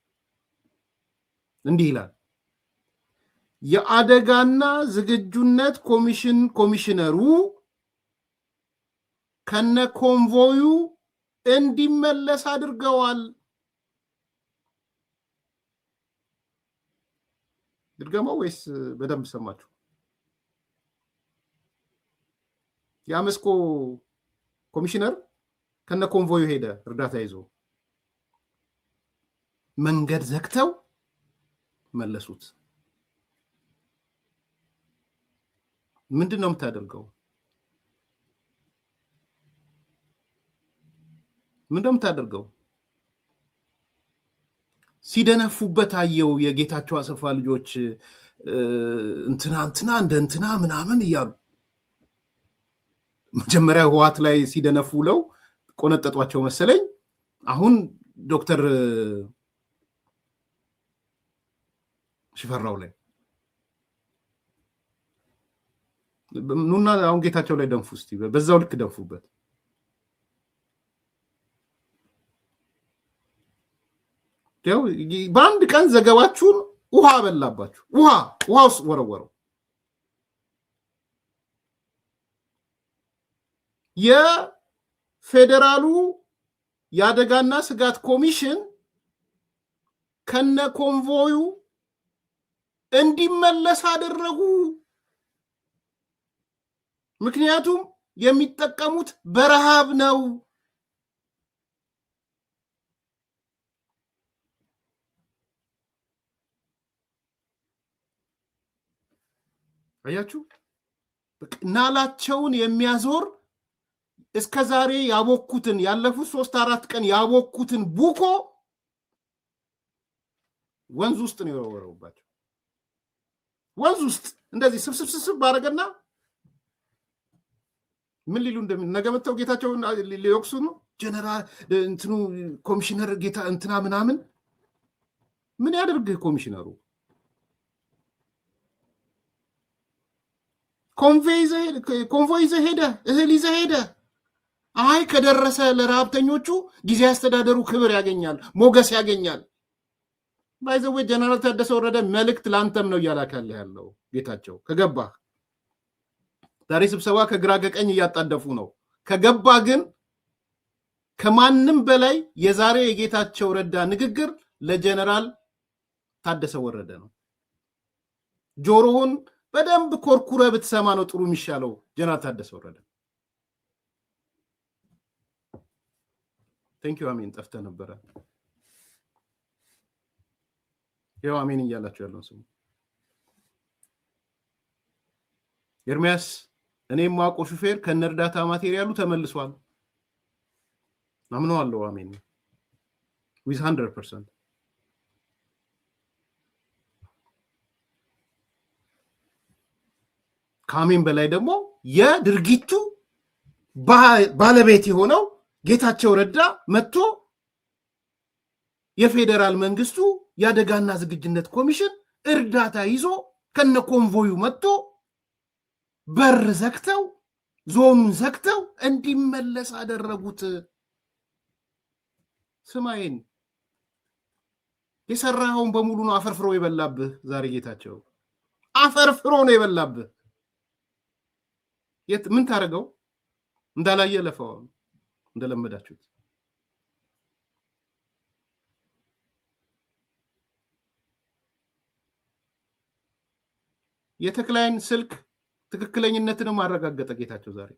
[SPEAKER 2] እንዲህ ይላል። የአደጋና ዝግጁነት ኮሚሽነሩ ከነ ኮንቮዩ እንዲመለስ አድርገዋል። ድርገማው ወይስ በደንብ ሰማችሁ? የአመስኮ ኮሚሽነር ከነ ኮንቮዩ ሄደ እርዳታ ይዞ፣ መንገድ ዘግተው መለሱት። ምንድን ነው የምታደርገው? ሲደነፉበት አየው። የጌታቸው አሰፋ ልጆች እንትና እንደ እንትና ምናምን እያሉ መጀመሪያ ህወሓት ላይ ሲደነፉ ውለው ቆነጠጧቸው መሰለኝ። አሁን ዶክተር ሽፈራው ላይ ኑና አሁን ጌታቸው ላይ ደንፉ። እስቲ በዛው ልክ ደንፉበት። በአንድ ቀን ዘገባችሁን ውሃ በላባችሁ። ውሃ ውስጥ ወረወረው። የፌዴራሉ የአደጋና ስጋት ኮሚሽን ከነ ኮንቮዩ እንዲመለስ አደረጉ። ምክንያቱም የሚጠቀሙት በረሃብ ነው። አያችሁ፣ ናላቸውን የሚያዞር እስከ ዛሬ ያቦኩትን ያለፉት 3-4 ቀን ያቦኩትን ቡኮ ወንዝ ውስጥ ነው የወረወረውባቸው። ወንዝ ውስጥ እንደዚህ ስብስብ ባረገና ምን ሊሉ ነገ መተው ጌታቸውን ሊወቅሱ ነው። ጀነራል እንትኑ ኮሚሽነር ጌታ እንትና ምናምን ምን ያደርግ ኮሚሽነሩ? ኮንቮይ ይዘህ ሄደ፣ እህል ይዘህ ሄደ። አይ ከደረሰ ለራብተኞቹ ጊዜ አስተዳደሩ ክብር ያገኛል፣ ሞገስ ያገኛል። ባይዘው ጀነራል ታደሰ ወረደ መልእክት ላንተም ነው እያላካለ ያለው ጌታቸው ከገባ ዛሬ ስብሰባ ከግራ ከቀኝ እያጣደፉ ነው። ከገባ ግን ከማንም በላይ የዛሬ የጌታቸው ረዳ ንግግር ለጀነራል ታደሰ ወረደ ነው። ጆሮውን በደንብ ኮርኩረ ብትሰማ ነው ጥሩ የሚሻለው። ጀነራል ታደሰ ወረደ ቴንክ ዩ አሜን። ጠፍተ ነበረ። ያው አሜን እያላችሁ ያለው ሰው ኤርሚያስ እኔም ማቆ ሹፌር ከነርዳታ ማቴሪያሉ ተመልሷል። አምነዋለሁ። አሜን with 100%። ከአሜን በላይ ደግሞ የድርጊቱ ባለቤት የሆነው ጌታቸው ረዳ መጥቶ የፌደራል መንግስቱ የአደጋና ዝግጁነት ኮሚሽን እርዳታ ይዞ ከነ ኮንቮዩ መጥቶ በር ዘግተው ዞኑን ዘግተው እንዲመለስ አደረጉት። ስማይን የሰራውን በሙሉ ነው አፈርፍሮ የበላብህ። ዛሬ ጌታቸው አፈርፍሮ ነው የበላብህ። ምን ታረገው? እንዳላየ ለፈው እንደለመዳችሁት። የተክላይን ስልክ ትክክለኝነትንም አረጋገጠ ጌታቸው ዛሬ።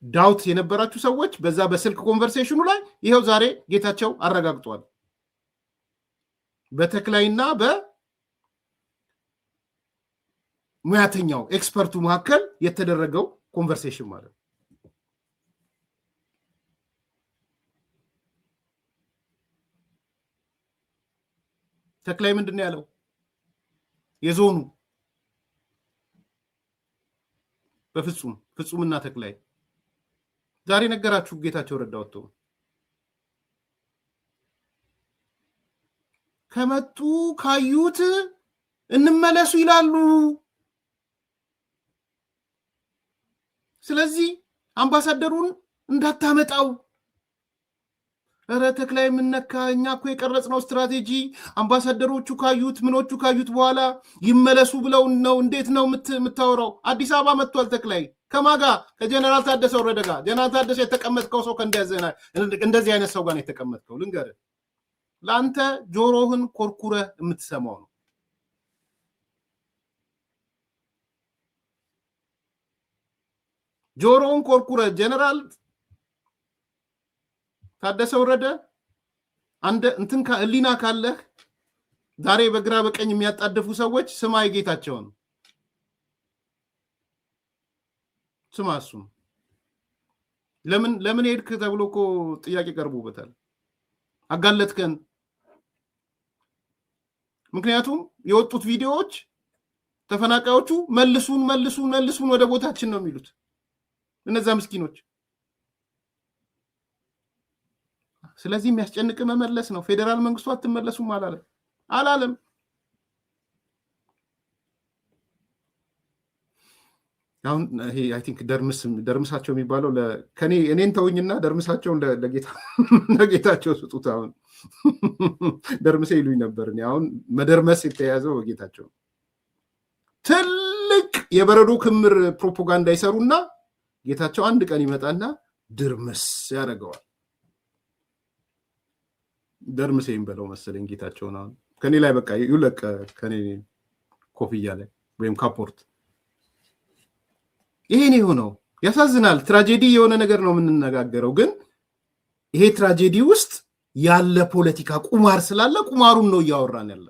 [SPEAKER 2] ዳውት የነበራችሁ ሰዎች በዛ በስልክ ኮንቨርሴሽኑ ላይ ይሄው ዛሬ ጌታቸው አረጋግጧል። በተክላይና በሙያተኛው ኤክስፐርቱ መካከል የተደረገው ኮንቨርሴሽን ማለት ነው። ተክላይ ምንድነው ያለው? የዞኑ በፍጹምና ተክላይ ዛሬ ነገራችሁ። ጌታቸው ረዳ ወጥቶ ከመጡ ካዩት እንመለሱ ይላሉ። ስለዚህ አምባሳደሩን እንዳታመጣው። ኧረ ተክላይ ምነካ? እኛ እኮ የቀረጽነው ስትራቴጂ አምባሳደሮቹ ካዩት ምኖቹ ካዩት በኋላ ይመለሱ ብለው ነው። እንዴት ነው የምታወራው? አዲስ አበባ መጥቷል ተክላይ። ከማጋ ከጀነራል ታደሰ ወረደ ጋር። ጀነራል ታደሰ የተቀመጥከው ሰው እንደዚህ አይነት ሰው ጋር ነው የተቀመጥከው። ልንገርህ፣ ለአንተ ጆሮህን ኮርኩረህ የምትሰማው ነው። ጆሮውን ኮርኩረህ ጀነራል ታደሰ ወረደ አንደ እንትን ህሊና ካለህ ዛሬ በግራ በቀኝ የሚያጣደፉ ሰዎች ስማ ጌታቸው ነው። ስማ እሱም ለምን ሄድክ ተብሎ እኮ ጥያቄ ቀርቦበታል። አጋለጥከን። ምክንያቱም የወጡት ቪዲዮዎች ተፈናቃዮቹ መልሱን ወደ ቦታችን ነው የሚሉት እነዛ ምስኪኖች። ስለዚህ የሚያስጨንቅ መመለስ ነው። ፌደራል መንግስቱ አትመለሱም አላለም። አሁን ይሄ አይ ቲንክ ደርምሳቸው የሚባለው እኔን ተውኝና ደርምሳቸውን ለጌታቸው ስጡት። አሁን ደርምሴ ይሉኝ ነበር። አሁን መደርመስ የተያዘው ጌታቸው ትልቅ የበረዶ ክምር ፕሮፓጋንዳ ይሰሩና ጌታቸው አንድ ቀን ይመጣና ድርምስ ያደርገዋል። ደርምሴን በለው መሰለኝ ጌታቸውን። አሁን ከኔ ላይ በቃ ይውለቅ ከኔ ኮፍያ ላይ ወይም ካፖርት። ይሄን የሆነው ያሳዝናል። ትራጀዲ የሆነ ነገር ነው የምንነጋገረው፣ ግን ይሄ ትራጀዲ ውስጥ ያለ ፖለቲካ ቁማር ስላለ ቁማሩን ነው እያወራን ያለ።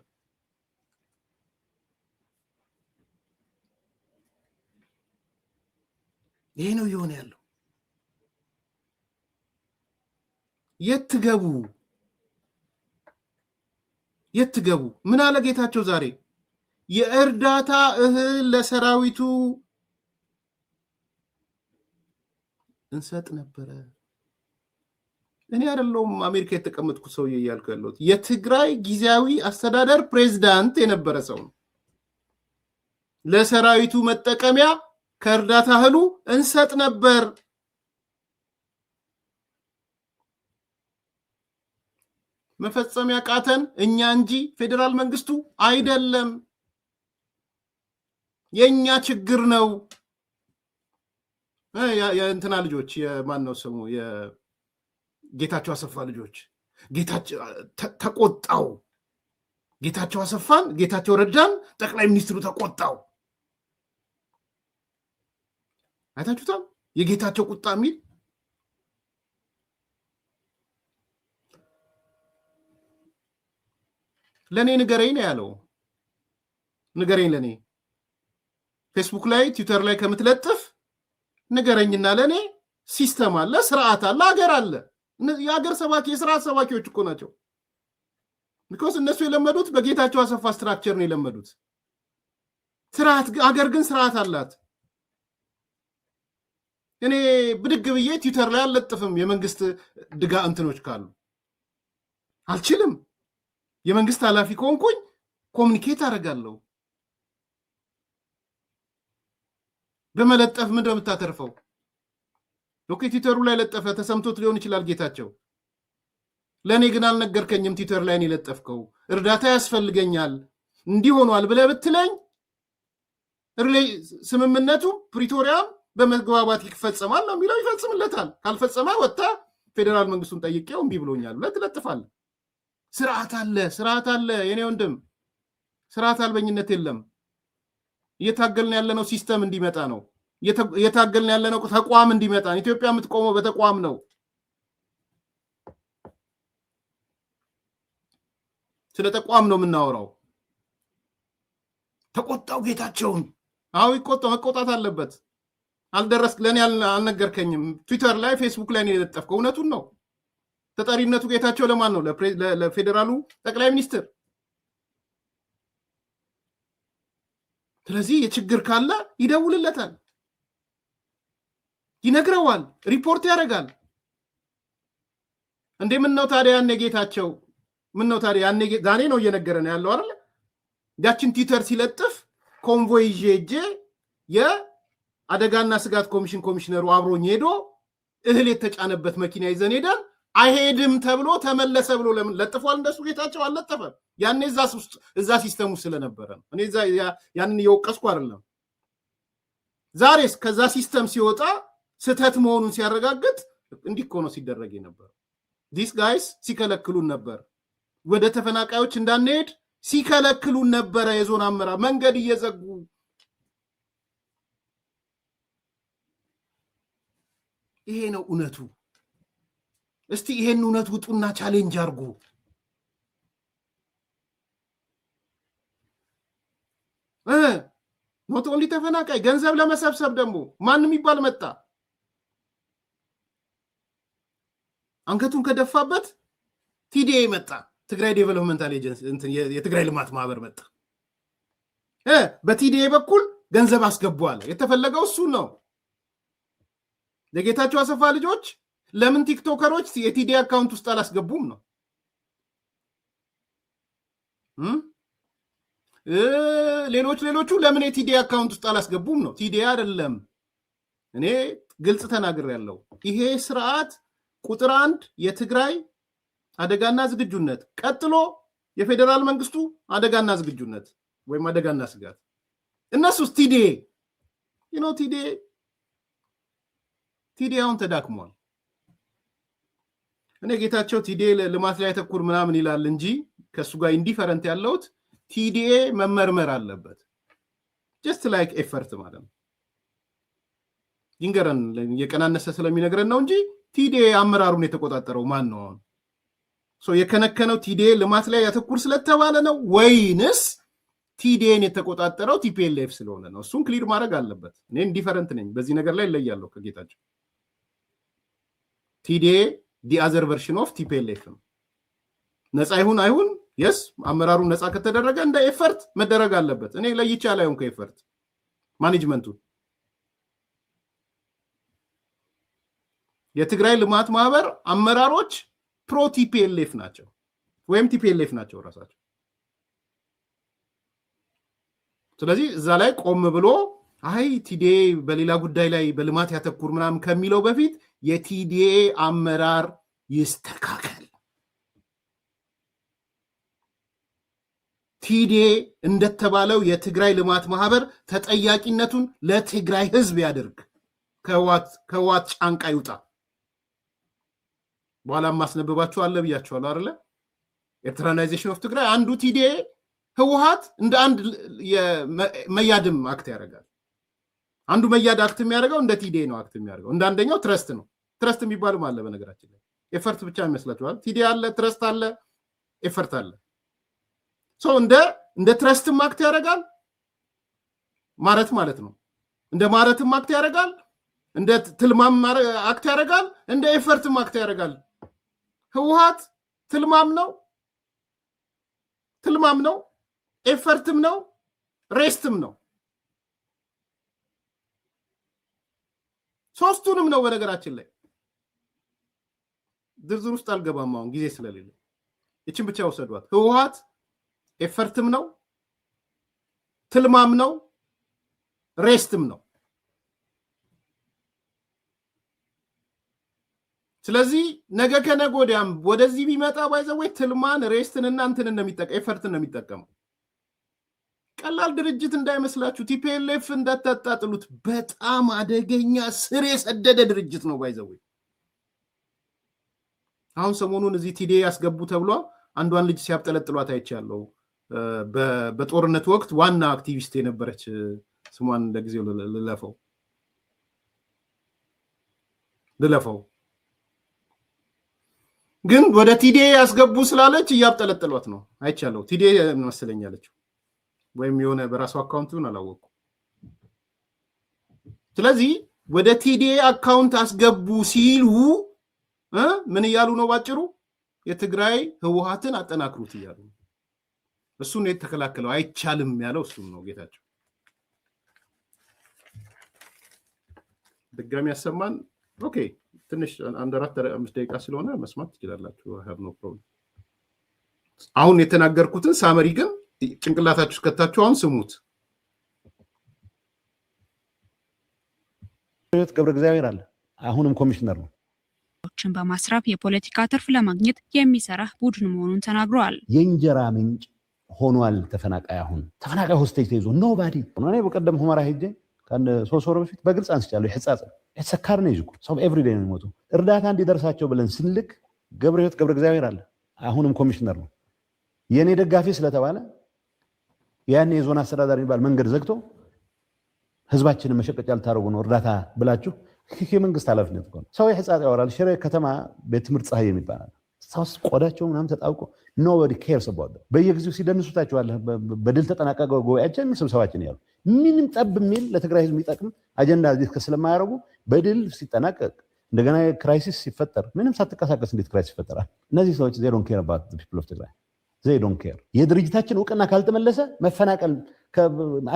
[SPEAKER 2] ይሄ ነው የሆነ ያለው። የት ገቡ? ምን አለ ጌታቸው ዛሬ? የእርዳታ እህል ለሰራዊቱ እንሰጥ ነበረ። እኔ አይደለሁም አሜሪካ የተቀመጥኩት ሰውዬ እያልኩ ያለሁት የትግራይ ጊዜያዊ አስተዳደር ፕሬዝዳንት የነበረ ሰው ነው። ለሰራዊቱ መጠቀሚያ ከእርዳታ እህሉ እንሰጥ ነበር። መፈጸም ያቃተን እኛ እንጂ ፌደራል መንግስቱ አይደለም። የኛ ችግር ነው። የእንትና ልጆች የማን ነው ስሙ የጌታቸው አሰፋ ልጆች ጌታቸው ተቆጣው። ጌታቸው አሰፋን ጌታቸው ረዳን ጠቅላይ ሚኒስትሩ ተቆጣው። አይታችሁታል? የጌታቸው ቁጣ የሚል ለኔ ንገረኝ ነው ያለው። ንገረኝ ለኔ ፌስቡክ ላይ ትዊተር ላይ ከምትለጥፍ ንገረኝና ለኔ ሲስተም አለ፣ ስርዓት አለ፣ ሀገር አለ። የሀገር ሰባኪ የስርዓት ሰባኪዎች እኮ ናቸው። ቢኮዝ እነሱ የለመዱት በጌታቸው አሰፋ ስትራክቸር ነው የለመዱት። ስርዓት ሀገር ግን ስርዓት አላት። እኔ ብድግ ብዬ ትዊተር ላይ አልለጥፍም። የመንግስት ድጋ እንትኖች ካሉ አልችልም። የመንግስት ኃላፊ ከሆንኩኝ ኮሚኒኬት አደርጋለሁ። በመለጠፍ ምንድነው የምታተርፈው? ኦኬ ትዊተሩ ላይ ለጠፈ፣ ተሰምቶት ሊሆን ይችላል ጌታቸው። ለእኔ ግን አልነገርከኝም። ትዊተር ላይ ነው የለጠፍከው። እርዳታ ያስፈልገኛል እንዲህ ሆኗል ብለህ ብትለኝ ስምምነቱ ፕሪቶሪያም በመግባባት ይፈጸማል ነው የሚለው። ይፈጽምለታል። ካልፈጸመ ወጣ ፌዴራል መንግስቱን ጠይቄው እምቢ ብሎኛል ብለህ ትለጥፋለህ። ስርዓት አለ፣ ስርዓት አለ። የኔ ወንድም ስርዓት አልበኝነት የለም። እየታገልን ያለነው ሲስተም እንዲመጣ ነው። እየታገልን ያለነው ተቋም እንዲመጣ። ኢትዮጵያ የምትቆመው በተቋም ነው። ስለ ተቋም ነው የምናወራው። ተቆጣው ጌታቸውን። አዎ መቆጣት አለበት። አልደረስክ፣ ለኔ አልነገርከኝም። ትዊተር ላይ ፌስቡክ ላይ ነው የለጠፍከው። እውነቱን ነው። ተጠሪነቱ ጌታቸው ለማን ነው? ለፌዴራሉ ጠቅላይ ሚኒስትር። ስለዚህ የችግር ካለ ይደውልለታል፣ ይነግረዋል፣ ሪፖርት ያደርጋል። እንዴ ምን ነው ታዲያ ያኔ ጌታቸው ምን ነው ታዲያ ያኔ ዛሬ ነው እየነገረን ያለው አይደል? ያችን ትዊተር ሲለጥፍ ኮንቮይ ይዤ የአደጋና ስጋት ኮሚሽን ኮሚሽነሩ አብሮኝ ሄዶ እህል የተጫነበት መኪና ይዘን ሄደን አይሄድም ተብሎ ተመለሰ ብሎ ለምን ለጥፏል? እንደሱ ጌታቸው አልለጠፈም። ያኔ እዛ ሲስተሙ ስለነበረ ነው። እኔ ያንን እየወቀስኩ አይደለም። ዛሬስ ከዛ ሲስተም ሲወጣ ስተት መሆኑን ሲያረጋግጥ እንዲህ እኮ ነው ሲደረግ የነበረው። ዲስ ጋይስ ሲከለክሉን ነበር። ወደ ተፈናቃዮች እንዳንሄድ ሲከለክሉን ነበረ። የዞን አመራር መንገድ እየዘጉ ይሄ ነው እውነቱ። እስቲ ይሄን እውነት ውጡና ቻሌንጅ አርጉ። ኖት ኦንሊ ተፈናቃይ ገንዘብ ለመሰብሰብ ደግሞ ማንም ይባል መጣ። አንገቱን ከደፋበት ቲዲኤ መጣ። ትግራይ ዴቨሎፕመንታል ኤጀንሲ የትግራይ ልማት ማህበር መጣ። በቲዲኤ በኩል ገንዘብ አስገቧል። የተፈለገው እሱ ነው። ለጌታቸው አሰፋ ልጆች ለምን ቲክቶከሮች የቲዲኤ አካውንት ውስጥ አላስገቡም ነው? ሌሎቹ ለምን የቲዲኤ አካውንት ውስጥ አላስገቡም ነው? ቲዲኤ አይደለም። እኔ ግልጽ ተናግሬያለሁ። ይሄ ስርዓት ቁጥር 1 የትግራይ አደጋና ዝግጁነት፣ ቀጥሎ የፌዴራል መንግስቱ አደጋና ዝግጁነት ወይም አደጋና ስጋት። እነሱስ ቲዲኤ ቲዲኤ አሁን ተዳክሟል። እኔ ጌታቸው ቲዲኤ ልማት ላይ ተኩር ምናምን ይላል እንጂ ከሱ ጋር ኢንዲፈረንት ያለውት ቲዲኤ መመርመር አለበት። ጀስት ላይክ ኤፈርት ማለት ነው። ይንገረን የቀናነሰ ስለሚነግረን ነው እንጂ ቲዲኤ አመራሩን የተቆጣጠረው ማን ነው? አሁን የከነከነው ቲዲኤ ልማት ላይ ያተኩር ስለተባለ ነው ወይንስ ቲዲኤን የተቆጣጠረው ቲፒኤልኤፍ ስለሆነ ነው? እሱን ክሊር ማድረግ አለበት። እኔ ኢንዲፈረንት ነኝ በዚህ ነገር ላይ እለያለሁ ከጌታቸው። ቲዲኤ ዲ አዘር ቨርሽን ኦፍ ቲፒኤልኤፍ ነው። ነፃ ይሁን አይሁን የስ አመራሩ ነፃ ከተደረገ እንደ ኤፈርት መደረግ አለበት። እኔ ለይቻ ላይሆን ከኤፈርት ማኔጅመንቱ የትግራይ ልማት ማህበር አመራሮች ፕሮ ቲፒኤልኤፍ ናቸው ወይም ቲፒኤልኤፍ ናቸው ራሳቸው። ስለዚህ እዛ ላይ ቆም ብሎ አይ ቲዲኤ በሌላ ጉዳይ ላይ በልማት ያተኩር ምናምን ከሚለው በፊት የቲዲኤ አመራር ይስተካከል። ቲዲኤ እንደተባለው የትግራይ ልማት ማህበር ተጠያቂነቱን ለትግራይ ህዝብ ያድርግ። ከህወሓት ጫንቃ ይውጣ። በኋላ ማስነብባችሁ አለ ብያችኋል አይደለ? ኤርትራናይዜሽን ኦፍ ትግራይ አንዱ ቲዲኤ ህወሓት እንደ አንድ መያድም አክት ያደርጋል። አንዱ መያድ አክት የሚያደርገው እንደ ቲዲኤ ነው አክት የሚያደርገው። እንደ አንደኛው ትረስት ነው። ትረስት የሚባልም አለ በነገራችን ላይ። ኤፈርት ብቻ ይመስላችኋል? ቲዲኤ አለ፣ ትረስት አለ፣ ኤፈርት አለ። ሶ እንደ ትረስትም አክት ያደርጋል ማረት ማለት ነው። እንደ ማረትም አክት ያደርጋል፣ እንደ ትልማም አክት ያደርጋል፣ እንደ ኤፈርትም አክት ያደርጋል። ህወሓት ትልማም ነው፣ ኤፈርትም ነው፣ ሬስትም ነው። ሶስቱንም ነው። በነገራችን ላይ ዝርዝር ውስጥ አልገባም አሁን ጊዜ ስለሌለ፣ እቺን ብቻ ወሰዷት። ህወሓት ኤፈርትም ነው፣ ትልማም ነው፣ ሬስትም ነው። ስለዚህ ነገ ከነገ ወዲያም ወደዚህ ቢመጣ ባይዘው ትልማን ሬስትን እና እንትን እንደሚጠቀም ኤፈርትን ነው የሚጠቀመው። ቀላል ድርጅት እንዳይመስላችሁ። ቲፒኤልኤፍ እንዳታጣጥሉት በጣም አደገኛ ስር የሰደደ ድርጅት ነው ባይዘው። አሁን ሰሞኑን እዚህ ቲዲኤ ያስገቡ ተብሏ አንዷን ልጅ ሲያብጠለጥሏት አይቻለሁ። በጦርነት ወቅት ዋና አክቲቪስት የነበረች ስሟን ለጊዜው ልለፈው ግን ወደ ቲዲኤ ያስገቡ ስላለች እያብጠለጥሏት ነው አይቻለሁ። ቲዲኤ መስለኛለችው ወይም የሆነ በራሱ አካውንቱን አላወቁ። ስለዚህ ወደ ቲዲኤ አካውንት አስገቡ ሲሉ ምን እያሉ ነው? ባጭሩ የትግራይ ህወሓትን አጠናክሩት እያሉ ነው። እሱን የተከላከለው አይቻልም ያለው እሱን ነው ጌታቸው። ድጋሚ ያሰማን። ኦኬ ትንሽ አንድ 4-5 ደቂቃ ስለሆነ መስማት ትችላላችሁ። have no problem። አሁን የተናገርኩትን ሳመሪ ግን ጭንቅላታችሁ ከታችሁ አሁን ስሙት።
[SPEAKER 4] ገብረ እግዚአብሔር አለ አሁንም ኮሚሽነር ነው።
[SPEAKER 3] በማስራብ የፖለቲካ ትርፍ ለማግኘት የሚሰራ ቡድን መሆኑን ተናግረዋል።
[SPEAKER 4] የእንጀራ ምንጭ ሆኗል ተፈናቃይ። አሁን ተፈናቃይ ሆስቴጅ ተይዞ ኖባዲ እኔ በቀደም ሁመራ ሄጄ ከአንድ 3 ወር በፊት በግልጽ አንስቻለሁ። ይህጻጽ የተሰካር ነው ይዝኩ ሰው ኤቭሪዴይ ነው የሚሞቱ። እርዳታ እንዲደርሳቸው ብለን ስንልክ ገብረ እግዚአብሔር አለ አሁንም ኮሚሽነር ነው። የኔ ደጋፊ ስለተባለ ያን የዞን አስተዳዳሪ የሚባል መንገድ ዘግቶ ህዝባችንን መሸቀጫ ልታደርጉ ነው እርዳታ ብላችሁ የመንግስት ኃላፊነት ነው። ሰው ይህጻጽ ያወራል። ሽሬ ከተማ በትምህርት ፀሐይ የሚባል ሰውስ ቆዳቸው ምናምን ተጣብቆ nobody cares about them። በየጊዜው ሲደንሱታቸዋል። በድል ተጠናቀቀ ጉባኤያችን ስብሰባችን ያሉ ምንም ጠብ የሚል ለትግራይ ህዝብ የሚጠቅም አጀንዳ ዲስከስ ስለማያደርጉ በድል ሲጠናቀቅ እንደገና ክራይሲስ ሲፈጠር ምንም ሳትቀሳቀስ እንዴት ክራይሲስ ይፈጠራል? እነዚህ ሰዎች they don't care about the people of Tigray. they don't care። የድርጅታችን እውቅና ካልተመለሰ መፈናቀል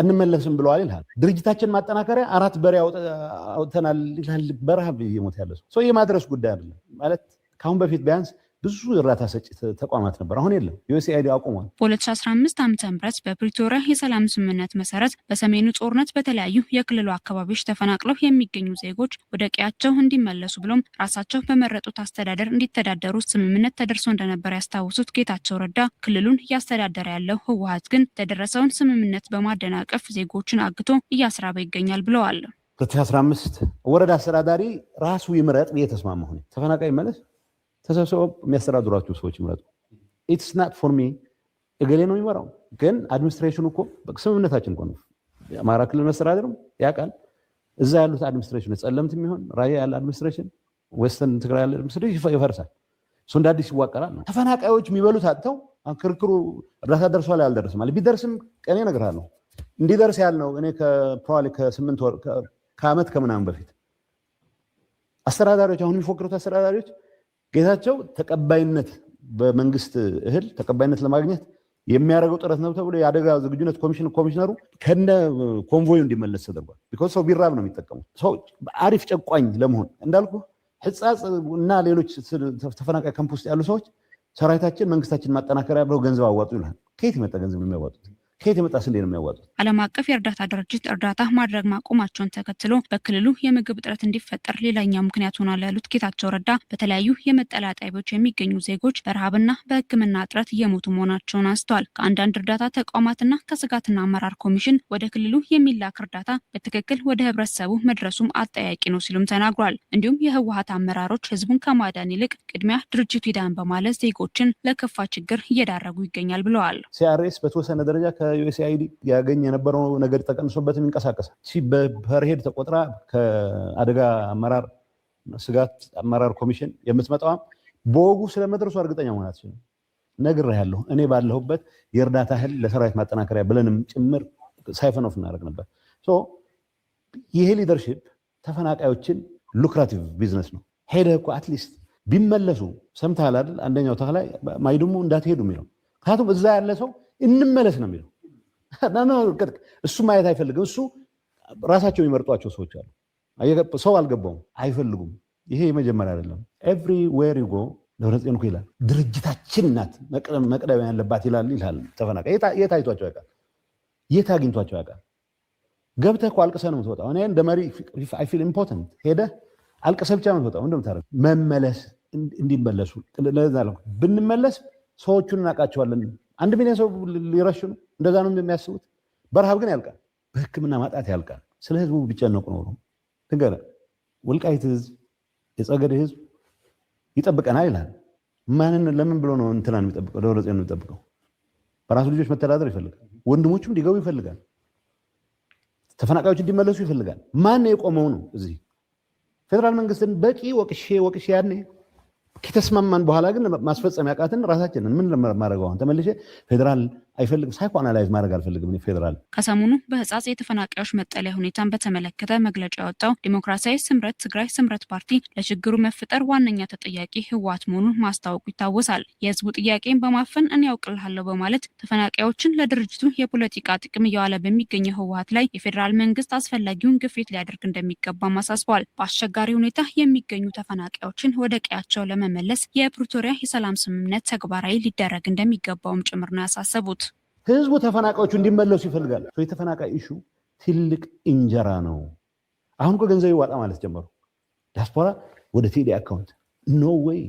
[SPEAKER 4] አንመለስም ብለዋል ይላል። ድርጅታችን ማጠናከሪያ 4 በሬ አውጥተናል ይላል። በረሃብ እየሞተ ያለ ሰው የማድረስ ጉዳይ አይደለም ማለት ካሁን በፊት ቢያንስ ብዙ እርዳታ ሰጪ ተቋማት ነበር፣ አሁን የለም። ዩኤስኤአይዲ አቁሟል።
[SPEAKER 3] በ2015 ዓ.ም በፕሪቶሪያ የሰላም ስምምነት መሰረት በሰሜኑ ጦርነት በተለያዩ የክልሉ አካባቢዎች ተፈናቅለው የሚገኙ ዜጎች ወደ ቀያቸው እንዲመለሱ ብሎም ራሳቸው በመረጡት አስተዳደር እንዲተዳደሩ ስምምነት ተደርሶ እንደነበር ያስታውሱት ጌታቸው ረዳ ክልሉን እያስተዳደረ ያለው ህወሓት ግን የተደረሰውን ስምምነት በማደናቀፍ ዜጎችን አግቶ እያስራበ ይገኛል ብለዋል።
[SPEAKER 4] 2015 ወረዳ አስተዳዳሪ ራሱ ይምረጥ እየተስማማ ሆነ ተፈናቃይ መለስ ተሰብስበው የሚያስተዳድሯቸው ሰዎች ይመረጡ። ኢትስ ናት ፎር ሚ እገሌ ነው የሚመራው። ግን አድሚኒስትሬሽኑ እኮ ስምምነታችን እኮ ነው። የአማራ ክልል መስተዳድር ያውቃል። እዛ ያሉት አድሚኒስትሬሽን ጸለምት የሚሆን ራያ ያለ አድሚኒስትሬሽን ዌስተርን ትግራይ ያለ አድሚኒስትሬሽን ይፈርሳል። እሱ እንደ አዲስ ይዋቀራል ነው። ተፈናቃዮች የሚበሉት አጥተው ክርክሩ እርዳታ ደርሷል አልደረስም ማለት ቢደርስም ቀኔ እነግርሃለሁ እንዲደርስ ያልነው እኔ ከፕሮባብሊ ከ8 ወር ከዓመት ከምናምን በፊት አስተዳዳሪዎች አሁን የሚፎክሩት አስተዳዳሪዎች ጌታቸው ተቀባይነት በመንግስት እህል ተቀባይነት ለማግኘት የሚያደርገው ጥረት ነው ተብሎ የአደጋ ዝግጁነት ኮሚሽነሩ ከነ ኮንቮዩ እንዲመለስ ተደርጓል። ቢኮዝ ሰው ቢራብ ነው የሚጠቀሙት። ሰው አሪፍ ጨቋኝ ለመሆን እንዳልኩ ህጻጽ እና ሌሎች ተፈናቃይ ካምፕ ውስጥ ያሉ ሰዎች ሰራዊታችን መንግስታችን ማጠናከሪያ ብለው ገንዘብ አዋጡ ይላል። ከየት ይመጣ ገንዘብ የሚያዋጡት? ከየት የመጣ ስንዴ ነው የሚያዋጡት?
[SPEAKER 3] ዓለም አቀፍ የእርዳታ ድርጅት እርዳታ ማድረግ ማቆማቸውን ተከትሎ በክልሉ የምግብ እጥረት እንዲፈጠር ሌላኛው ምክንያት ሆኗል ያሉት ጌታቸው ረዳ በተለያዩ የመጠለያ ጣቢያዎች የሚገኙ ዜጎች በረሃብና በሕክምና እጥረት እየሞቱ መሆናቸውን አንስተዋል። ከአንዳንድ እርዳታ ተቋማትና ከስጋትና አመራር ኮሚሽን ወደ ክልሉ የሚላክ እርዳታ በትክክል ወደ ህብረተሰቡ መድረሱም አጠያቂ ነው ሲሉም ተናግሯል። እንዲሁም የህወሓት አመራሮች ህዝቡን ከማዳን ይልቅ ቅድሚያ ድርጅቱ ይዳን በማለት ዜጎችን ለከፋ ችግር እየዳረጉ ይገኛል ብለዋል።
[SPEAKER 4] ሲአርኤስ በተወሰነ ደረጃ ከዩኤስአይዲ ያገኘ የነበረው ነገር ተቀንሶበት የሚንቀሳቀሳል በርሄድ ተቆጥራ ከአደጋ አመራር ስጋት አመራር ኮሚሽን የምትመጣው በወጉ ስለመድረሱ እርግጠኛ መሆን አትችልም። ነግሬሃለሁ። እኔ ባለሁበት የእርዳታ እህል ለሰራዊት ማጠናከሪያ ብለንም ጭምር ሳይፈን ኦፍ እናደርግ ነበር። ይሄ ሊደርሺፕ ተፈናቃዮችን ሉክራቲቭ ቢዝነስ ነው። ሄደህ እኮ አትሊስት ቢመለሱ ሰምተሃል አይደል? አንደኛው ተክላይ ማይዱሙ እንዳትሄዱ የሚለው ምክንያቱም እዛ ያለ ሰው እንመለስ ነው የሚለው። እሱ ማየት አይፈልግም። እሱ ራሳቸው የሚመርጧቸው ሰዎች አሉ። ሰው አልገባውም፣ አይፈልጉም። ይሄ የመጀመሪያ አይደለም። ኤቭሪዌር ዩ ጎ ደብረጽዮን እኮ ይላል ድርጅታችን ናት መቅደም ያለባት ይላል። ተፈናቃይ የት አይቷቸው ያውቃል? የት አግኝቷቸው ያውቃል? ገብተህ እኮ አልቅሰህ ነው የምትወጣው። እኔ እንደ መሪ አይ ፊል ኢምፖርታንት ሄደህ አልቅሰህ ብቻ ነው የምትወጣው። እንደምታደርግ መመለስ እንዲመለሱ ብንመለስ ሰዎቹን እናውቃቸዋለን። 1 ሚሊዮን ሰው ሊረሽኑ እንደዛ ነው የሚያስቡት። በረሃብ ግን ያልቃል፣ በሕክምና ማጣት ያልቃል። ስለ ህዝቡ ቢጨነቁ ነው ትንገረ ወልቃይት ህዝብ የጸገዴ ህዝብ ይጠብቀናል ይላል። ማንን ለምን ብሎ ነው እንትናን የሚጠብቀው? ደብረጽዮን ነው የሚጠብቀው። በራሱ ልጆች መተዳደር ይፈልጋል። ወንድሞቹም እንዲገቡ ይፈልጋል። ተፈናቃዮች እንዲመለሱ ይፈልጋል። ማን የቆመው ነው? እዚህ ፌደራል መንግስትን በቂ ወቅሼ ያኔ ከተስማማን በኋላ ግን ማስፈጸም ያቃትን ራሳችንን ምን ለማድረገው አሁን ተመልሼ ፌደራል አይፈልግም ሳይኮ አናላይዝ ማድረግ አልፈልግም። ፌደራል
[SPEAKER 3] ከሰሞኑ በህጻጽ የተፈናቃዮች መጠለያ ሁኔታን በተመለከተ መግለጫ ያወጣው ዲሞክራሲያዊ ስምረት ትግራይ ስምረት ፓርቲ ለችግሩ መፈጠር ዋነኛ ተጠያቂ ህወሓት መሆኑን ማስታወቁ ይታወሳል። የህዝቡ ጥያቄን በማፈን እኔ ያውቅልሃለሁ በማለት ተፈናቃዮችን ለድርጅቱ የፖለቲካ ጥቅም እያዋለ በሚገኘው ህወሓት ላይ የፌደራል መንግስት አስፈላጊውን ግፊት ሊያደርግ እንደሚገባ አሳስበዋል። በአስቸጋሪ ሁኔታ የሚገኙ ተፈናቃዮችን ወደ ቀያቸው ለመመለስ የፕሪቶሪያ የሰላም ስምምነት ተግባራዊ ሊደረግ እንደሚገባውም ጭምር ነው ያሳሰቡት።
[SPEAKER 4] ህዝቡ ተፈናቃዮቹ እንዲመለሱ ይፈልጋል። የተፈናቃይ ኢሹ ትልቅ እንጀራ ነው። አሁን እኮ ገንዘብ ይዋጣ ማለት ጀመሩ። ዲያስፖራ ወደ ቲዲኤ አካውንት ኖ ዌይ።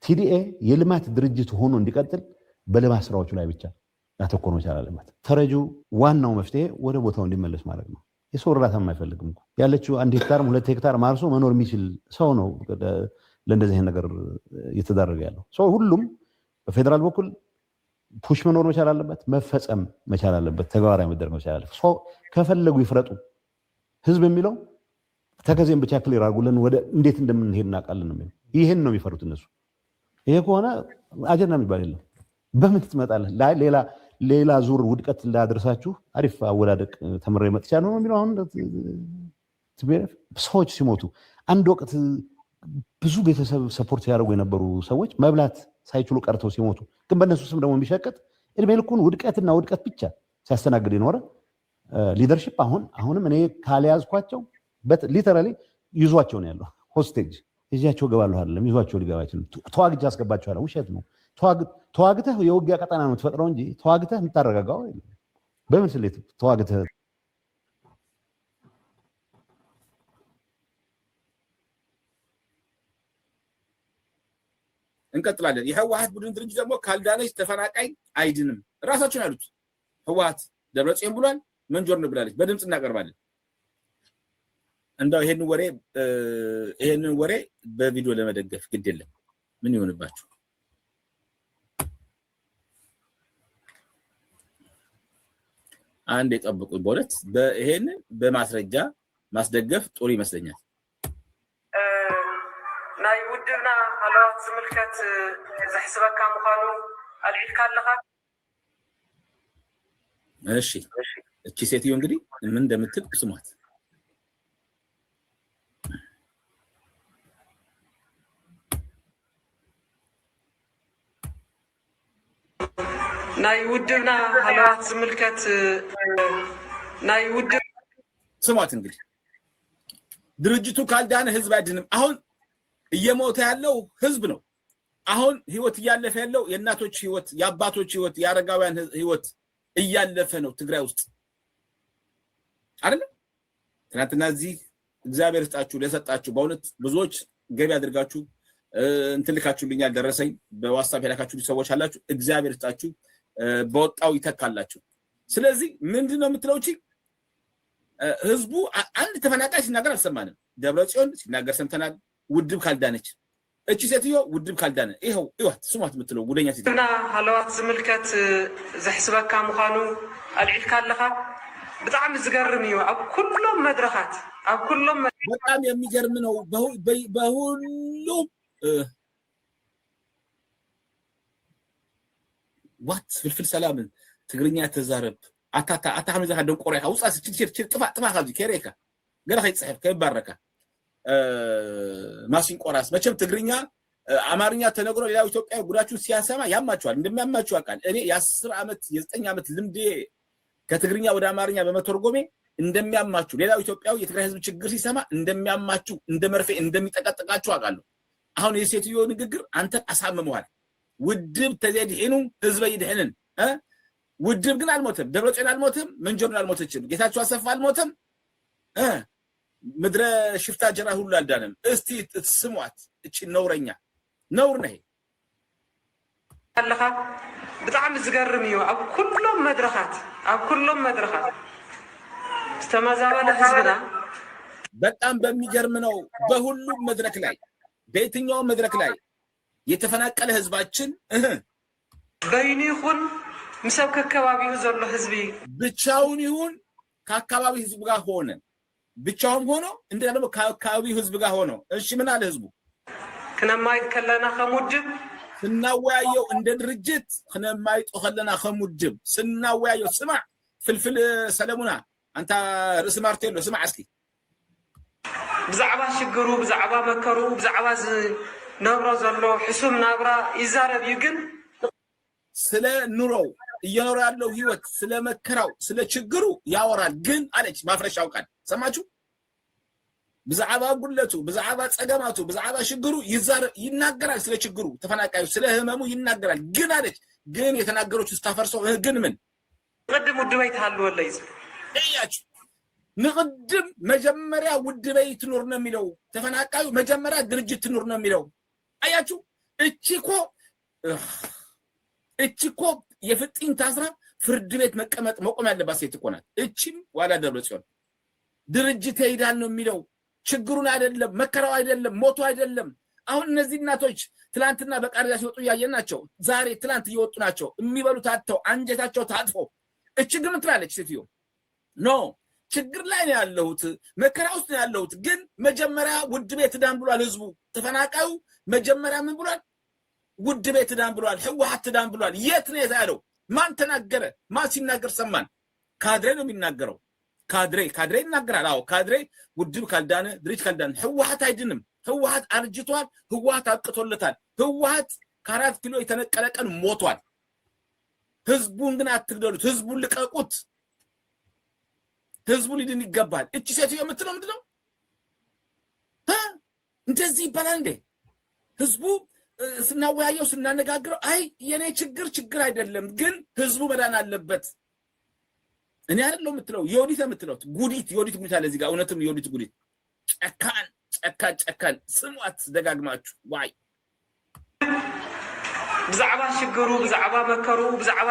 [SPEAKER 4] ቲዲኤ የልማት ድርጅት ሆኖ እንዲቀጥል በልማት ስራዎቹ ላይ ብቻ ያተኮር መቻል አለበት። ተረጂው ዋናው መፍትሄ ወደ ቦታው እንዲመለስ ማድረግ ነው። የሰው እርዳታ የማይፈልግም እኮ ያለችው 1 ሄክታር 2 ሄክታር ማርሶ መኖር የሚችል ሰው ነው ለእንደዚህ ነገር እየተዳረገ ያለው። ሰው ሁሉም በፌደራል በኩል ፑሽ መኖር መቻል አለበት፣ መፈጸም መቻል አለበት፣ ተግባራዊ መደረግ መቻል አለበት። ሰው ከፈለጉ ይፍረጡ። ህዝብ የሚለው ተከዜን ብቻ ክሊር አድርጉልን፣ ወደ እንዴት እንደምንሄድ እናውቃለን ነው የሚለው። ይሄን ነው የሚፈሩት እነሱ። ይሄ ከሆነ አጀንዳ የሚባል የለም። በምን ትመጣለህ? ሌላ ዙር ውድቀት እንዳደርሳችሁ አሪፍ አወዳደቅ ተምሬ መጥቻለሁ ነው የሚለው። አሁን ሰዎች ሲሞቱ አንድ ወቅት ብዙ ቤተሰብ ሰፖርት ያደርጉ የነበሩ ሰዎች መብላት ሳይችሉ ቀርተው ሲሞቱ ግን በእነሱ ስም ደግሞ የሚሸቀጥ እድሜ ልኩን ውድቀትና ውድቀት ብቻ ሲያስተናግድ የኖረ ሊደርሺፕ አሁንም እኔ ካልያዝኳቸው ሊተራሊ ይዟቸው ነው ያለው። ሆስቴጅ ይዣቸው ገባለሁ አይደለም፣ ይዟቸው ሊገባ አይችልም። ተዋግቼ አስገባቸዋለሁ። ውሸት ነው። ተዋግተህ የውጊያ ቀጠና ነው የምትፈጥረው እንጂ ተዋግተህ የምታረጋጋው በምን ስሌት ተዋግተህ
[SPEAKER 5] እንቀጥላለን። የህወሓት ቡድን ድርጅት ደግሞ ካልዳነች ተፈናቃይ አይድንም። ራሳቸውን ያሉት ህወሓት ደብረጽዮን ብሏል፣ መንጆር ነው ብላለች። በድምፅ እናቀርባለን። እንዳው ይሄንን ወሬ በቪዲዮ ለመደገፍ ግድ የለም። ምን ይሆንባችሁ? አንድ የጠብቁኝ። በእውነት ይሄንን በማስረጃ ማስደገፍ ጥሩ ይመስለኛል።
[SPEAKER 6] ናይ ውድብና ሃለዋት ዝምልከት ዘሕስበካ ምዃኑ አልዒልካ ኣለኻ።
[SPEAKER 5] እሺ እቺ ሴትዮ እንግዲህ ምን እንደምትል ስሟት።
[SPEAKER 6] ናይ ውድብና ሃለዋት ዝምልከት ናይ ውድብ
[SPEAKER 5] ስሟት። እንግዲህ ድርጅቱ ካልዳነ ህዝብ አይድንም። አሁን እየሞተ ያለው ህዝብ ነው። አሁን ህይወት እያለፈ ያለው የእናቶች ህይወት፣ የአባቶች ህይወት፣ የአረጋውያን ህይወት እያለፈ ነው ትግራይ ውስጥ አይደል? ትናንትና እዚህ እግዚአብሔር ይስጣችሁ ለሰጣችሁ በእውነት ብዙዎች ገቢ አድርጋችሁ እንትልካችሁልኛል ደረሰኝ በዋትስአፕ ያላካችሁ ሰዎች አላችሁ። እግዚአብሔር ይስጣችሁ በወጣው ይተካላችሁ። ስለዚህ ምንድነው የምትለው? እቺ ህዝቡ አንድ ተፈናቃይ ሲናገር አልሰማንም። ደብረጽዮን ሲናገር ሰምተናል። ውድብ ካልዳነች እቺ ሴትዮ ውድብ ካልዳነ ይሄው ይዋት ስሟት የምትለው ጉደኛ ሴትዮ
[SPEAKER 6] እና ሃለዋት ዝምልከት ዘሕስበካ ምዃኑ አልዒልካ ኣለኻ በጣም ዝገርም እዩ። ኣብ ኩሎም መድረኻት ኣብ ኩሎም
[SPEAKER 5] በጣም የሚገርም ነው። በሁሉም ዋት ፍልፍል ሰላም ትግርኛ ተዛረብ አታታ አታሐምዛ ደንቆሪካ ውጻስ ችርችር ጥፋ ካብዚ ከሬካ ገና ከይጽሕፍ ከይባረካ ማሲን ቆራስ መቼም ትግርኛ አማርኛ ተነግሮ ሌላው ኢትዮጵያ ጉዳችሁ ሲያሰማ ያማችኋል። እንደሚያማችሁ አቃል እኔ የ10 ዓመት የ9 ዓመት ልምዴ ከትግርኛ ወደ አማርኛ በመተርጎሜ እንደሚያማችሁ ሌላው ኢትዮጵያው የትግራይ ህዝብ ችግር ሲሰማ እንደሚያማችሁ እንደ መርፌ እንደሚጠቀጥቃችሁ አቃለሁ። አሁን የሴትዮ ንግግር አንተ አሳምመዋል። ውድብ ተዘድሂኑ ህዝበ ይድህንን ውድብ ግን አልሞተም። ደብረጽዮን አልሞተም። መንጀሩን አልሞተችም። ጌታቸው አሰፋ አልሞተም። ምድረ ሽፍታ ጀራ ሁሉ አልዳነም። እስቲ ስሟት። እቺ ነውረኛ ነውር ነህ
[SPEAKER 6] ኣለኻ በጣም ዝገርም እዩ። ኣብ ኩሎም መድረኻት ዝተመዛበለ ህዝብና
[SPEAKER 5] በጣም በሚገርም ነው። በሁሉም መድረክ ላይ በየትኛው መድረክ ላይ የተፈናቀለ ህዝባችን
[SPEAKER 6] በይኑ ይኹን ምሰብ ከከባቢው ዘሎ ህዝቢ
[SPEAKER 5] ብቻውን ይሁን ከአካባቢ ህዝብ ጋር ሆነ ብቻውን ሆኖ እንደና ደግሞ ከአካባቢ ህዝብ ጋር ሆኖ እሺ ምን አለ ህዝቡ
[SPEAKER 6] ክነማይት ከለና ከሙድብ
[SPEAKER 5] ስናወያየው እንደ ድርጅት ክነማይት ከለና ከሙድብ ስናወያየው ስማ ፍልፍል ሰለሙና አንተ ርዕስ ማርቴሎ ስማ እስኪ
[SPEAKER 6] ብዛዕባ ሽግሩ ብዛዕባ መከሩ ብዛዕባ ነብሮ ዘሎ ሕሱም ናብራ ይዛረብ ይግን
[SPEAKER 5] ስለ ኑሮው እየኖረ ያለው ህይወት ስለ መከራው ስለ ችግሩ ያወራል። ግን አለች ማፍረሻው ቃል ሰማችሁ? ብዛዕባ ጉለቱ ብዛዕባ ጸገማቱ ብዛዕባ ሽግሩ ይናገራል። ስለ ችግሩ ተፈናቃዩ ስለ ህመሙ ይናገራል። ግን አለች ግን የተናገሮች ስታፈርሰው ግን ምን
[SPEAKER 6] ቅድም ውድበይ ተሃልወለይ
[SPEAKER 5] እያችሁ ንቅድም መጀመሪያ ውድበይ ትኖር ነው የሚለው ተፈናቃዩ መጀመሪያ ድርጅት ትኖር ነው የሚለው አያችሁ። እቺኮ የፍጥኝ ታስራ ፍርድ ቤት መቆም ያለባት ሴት እኮ ናት። እቺም ዋላ ደብረጽዮን ድርጅት ይሄዳል ነው የሚለው ችግሩን አይደለም መከራው አይደለም ሞቱ አይደለም። አሁን እነዚህ እናቶች ትላንትና በቃሪያ ሲወጡ ያየናቸው ዛሬ ትላንት እየወጡ ናቸው። የሚበሉት አጥተው አንጀታቸው ታጥፎ እቺ ግን ትላለች ሴትዮ ኖ ችግር ላይ ነው ያለሁት መከራ ውስጥ ነው ያለሁት። ግን መጀመሪያ ውድ ቤት ዳን ብሏል ህዝቡ ተፈናቃዩ መጀመሪያ ምን ብሏል? ውድ ቤት ዳን ብሏል። ህወሓት ዳን ብሏል። የት ነው ያለው? ማን ተናገረ? ማን ሲናገር ሰማን? ካድሬ ነው የሚናገረው። ካድሬ ይናገራል። አዎ ካድሬ ውድብ ካልዳነ ድርጅት ካልዳነ ህወሓት አይድንም። ህወሓት አርጅቷል። ህወሓት አብቅቶለታል። ህወሓት ከ4 ኪሎ የተነቀለ ቀን ሞቷል። ህዝቡን ግን አትግደሉት። ህዝቡን ልቀቁት። ህዝቡ ሊድን ይገባል። እቺ ሴትዮ የምትለው ምንድነው? እንደዚህ ይባላል እንዴ? ህዝቡ ስናወያየው ስናነጋግረው አይ የኔ ችግር አይደለም ግን ህዝቡ መዳን አለበት። እኔ አይደለም የምትለው የወዲት የምትለው ጉዲት አለ እዚህ ጋር እውነትም የወዲት ጉዲት ጨካን ስሟት ደጋግማችሁ ዋይ
[SPEAKER 6] ብዛዕባ ሽግሩ ብዛዕባ መከሩ ብዛዕባ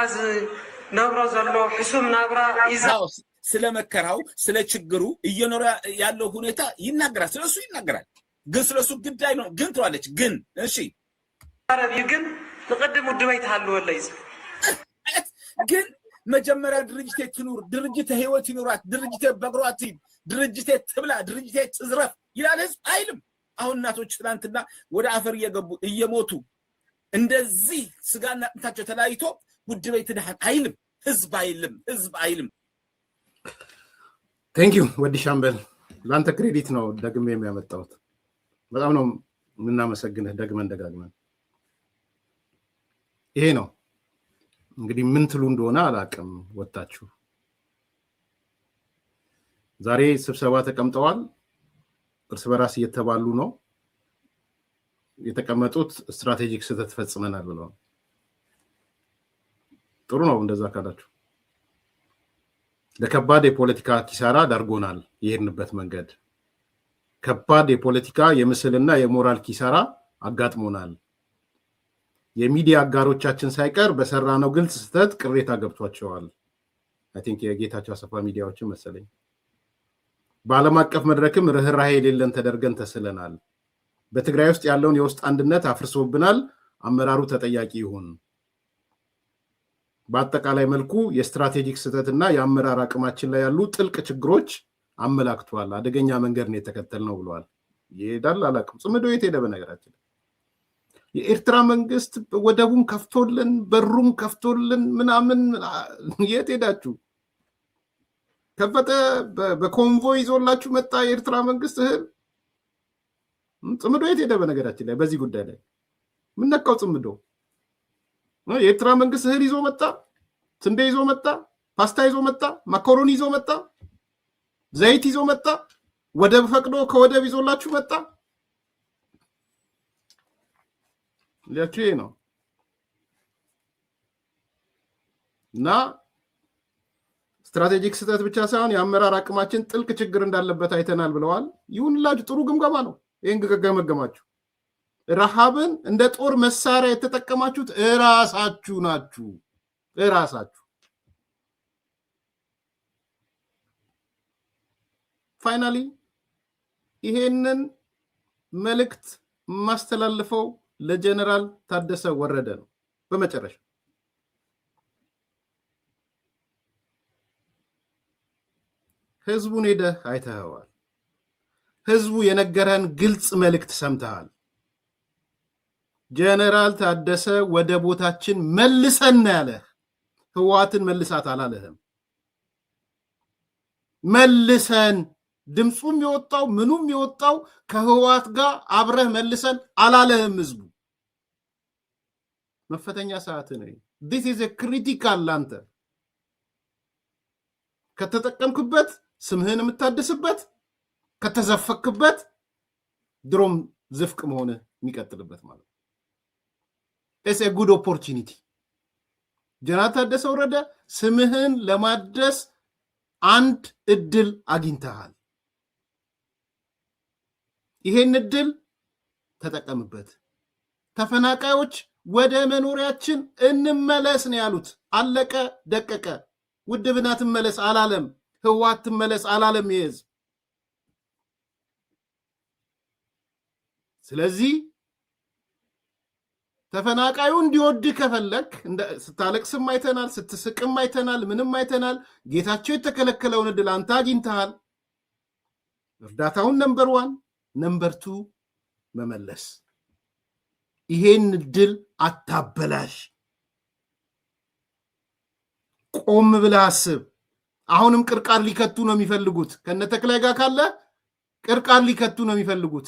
[SPEAKER 6] ነብሮ ዘሎ ሕሱም ናብራ ይዛው
[SPEAKER 5] ስለ መከራው ስለ ችግሩ እየኖረ ያለው ሁኔታ ይናገራል። ስለሱ ይናገራል። ግን ስለሱ ግዳይ ነው ግን ትላለች። ግን እሺ
[SPEAKER 6] አረብ ግን ተቀደሙ ድባይ ተሃልወለይ
[SPEAKER 5] ግን መጀመሪያ ድርጅቴ ትኑር፣ ድርጅቴ ህይወት ይኑራት፣ ድርጅቴ በግሯት፣ ድርጅቴ ትብላ፣ ድርጅቴ ትዝረፍ ይላል ህዝብ አይልም። አሁን እናቶች ትናንትና ወደ አፈር እየገቡ እየሞቱ እንደዚህ ስጋና አጥንታቸው ተለያይቶ ውድ ቤት ደሃን አይልም ህዝብ አይልም።
[SPEAKER 2] ቴንክ ዩ ወዲ ሻምበል፣ ለአንተ ክሬዲት ነው ደግሜ የሚያመጣሁት። በጣም ነው የምናመሰግንህ ደጋግመን። ይሄ ነው እንግዲህ ምን ትሉ እንደሆነ አላውቅም። ወጣችሁ ዛሬ ስብሰባ ተቀምጠዋል። እርስ በራስ እየተባሉ ነው የተቀመጡት። ስትራቴጂክ ስህተት ፈጽመናል ብለው ጥሩ ነው እንደዛ ካላችሁ ለከባድ የፖለቲካ ኪሳራ ዳርጎናል። ይሄንበት መንገድ ከባድ የፖለቲካ የምስልና የሞራል ኪሳራ አጋጥሞናል። የሚዲያ አጋሮቻችን ሳይቀር በሰራነው ግልጽ ስህተት ቅሬታ ገብቷቸዋል። አይ ቲንክ የጌታቸው አሰፋ ሚዲያዎችን መሰለኝ። በዓለም አቀፍ መድረክም ርህራሄ የሌለን ተደርገን ተስለናል። በትግራይ ውስጥ ያለውን የውስጥ አንድነት አፍርሶብናል። አመራሩ ተጠያቂ ይሁን። በአጠቃላይ መልኩ የስትራቴጂክ ስህተትና የአመራር አቅማችን ላይ ያሉ ጥልቅ ችግሮች አመላክቷል። አደገኛ መንገድ ነው የተከተልነው ብለዋል። ይሄዳል አላውቅም። ጽምዶ የት ሄደ? በነገራችን የኤርትራ መንግስት ወደቡን ከፍቶልን በሩን ከፍቶልን ምናምን የት ሄዳችሁ? ከፈተ በኮንቮይ ይዞላችሁ መጣ የኤርትራ መንግስት እህል። ጽምዶ የት ሄደ? በነገራችን ላይ በዚህ ጉዳይ ላይ ምን ነካው ጽምዶ? የኤርትራ መንግስት እህል ይዞ መጣ፣ ስንዴ ይዞ መጣ፣ ፓስታ ይዞ መጣ፣ ማካሮኒ ይዞ መጣ፣ ዘይት ይዞ መጣ፣ ወደብ ፈቅዶ ከወደብ ይዞላችሁ መጣ። ሊያችሁ ነው እና ስትራቴጂክ ስህተት ብቻ ሳይሆን የአመራር አቅማችን ጥልቅ ችግር እንዳለበት አይተናል ብለዋል። ይሁንላችሁ፣ ጥሩ ግምገማ ነው። ይህን ገመገማችሁ። ረሃብን እንደ ጦር መሳሪያ የተጠቀማችሁት እራሳችሁ ናችሁ። እራሳችሁ ፋይናሊ ይሄንን መልእክት ማስተላልፈው ለጀነራል ታደሰ ወረደ ነው። በመጨረሻ ህዝቡን ሄደህ አይተኸዋል። ህዝቡ የነገረን ግልጽ መልእክት ሰምተሃል። ጀነራል ታደሰ ወደ ቦታችን መልሰን ያለህ፣ ህወሓትን መልሳት አላለህም። መልሰን ድምፁም የወጣው ምኑም የወጣው ከህወሓት ጋር አብረህ መልሰን አላለህም። ህዝቡ መፈተኛ ሰዓት ነው። this is a critical ላንተ ከተጠቀምክበት ስምህን የምታድስበት፣ ከተዘፈክበት ድሮም ዝፍቅ መሆን የሚቀጥልበት ማለት ነው። it's a good opportunity። ጀነራል ታደሰ ወረደ ስምህን ለማደስ አንድ እድል አግኝተሃል። ይሄን እድል ተጠቀምበት። ተፈናቃዮች ወደ መኖሪያችን እንመለስ ነው ያሉት። አለቀ ደቀቀ። ውድብና ትመለስ አላለም። ህወሓት ትመለስ አላለም የህዝብ። ስለዚህ ተፈናቃዩ እንዲወድ ከፈለክ ስታለቅስም አይተናል፣ ስትስቅም አይተናል፣ ምንም አይተናል። ጌታቸው የተከለከለውን እድል አንተ አግኝተሃል። እርዳታውን ነምበር 1 ነምበር 2 መመለስ። ይሄን እድል አታበላሽ። ቆም ብለህ አስብ። አሁንም ቅርቃር ሊከቱ ነው የሚፈልጉት። ከነተክላይ ጋር ካለ ቅርቃር ሊከቱ ነው የሚፈልጉት።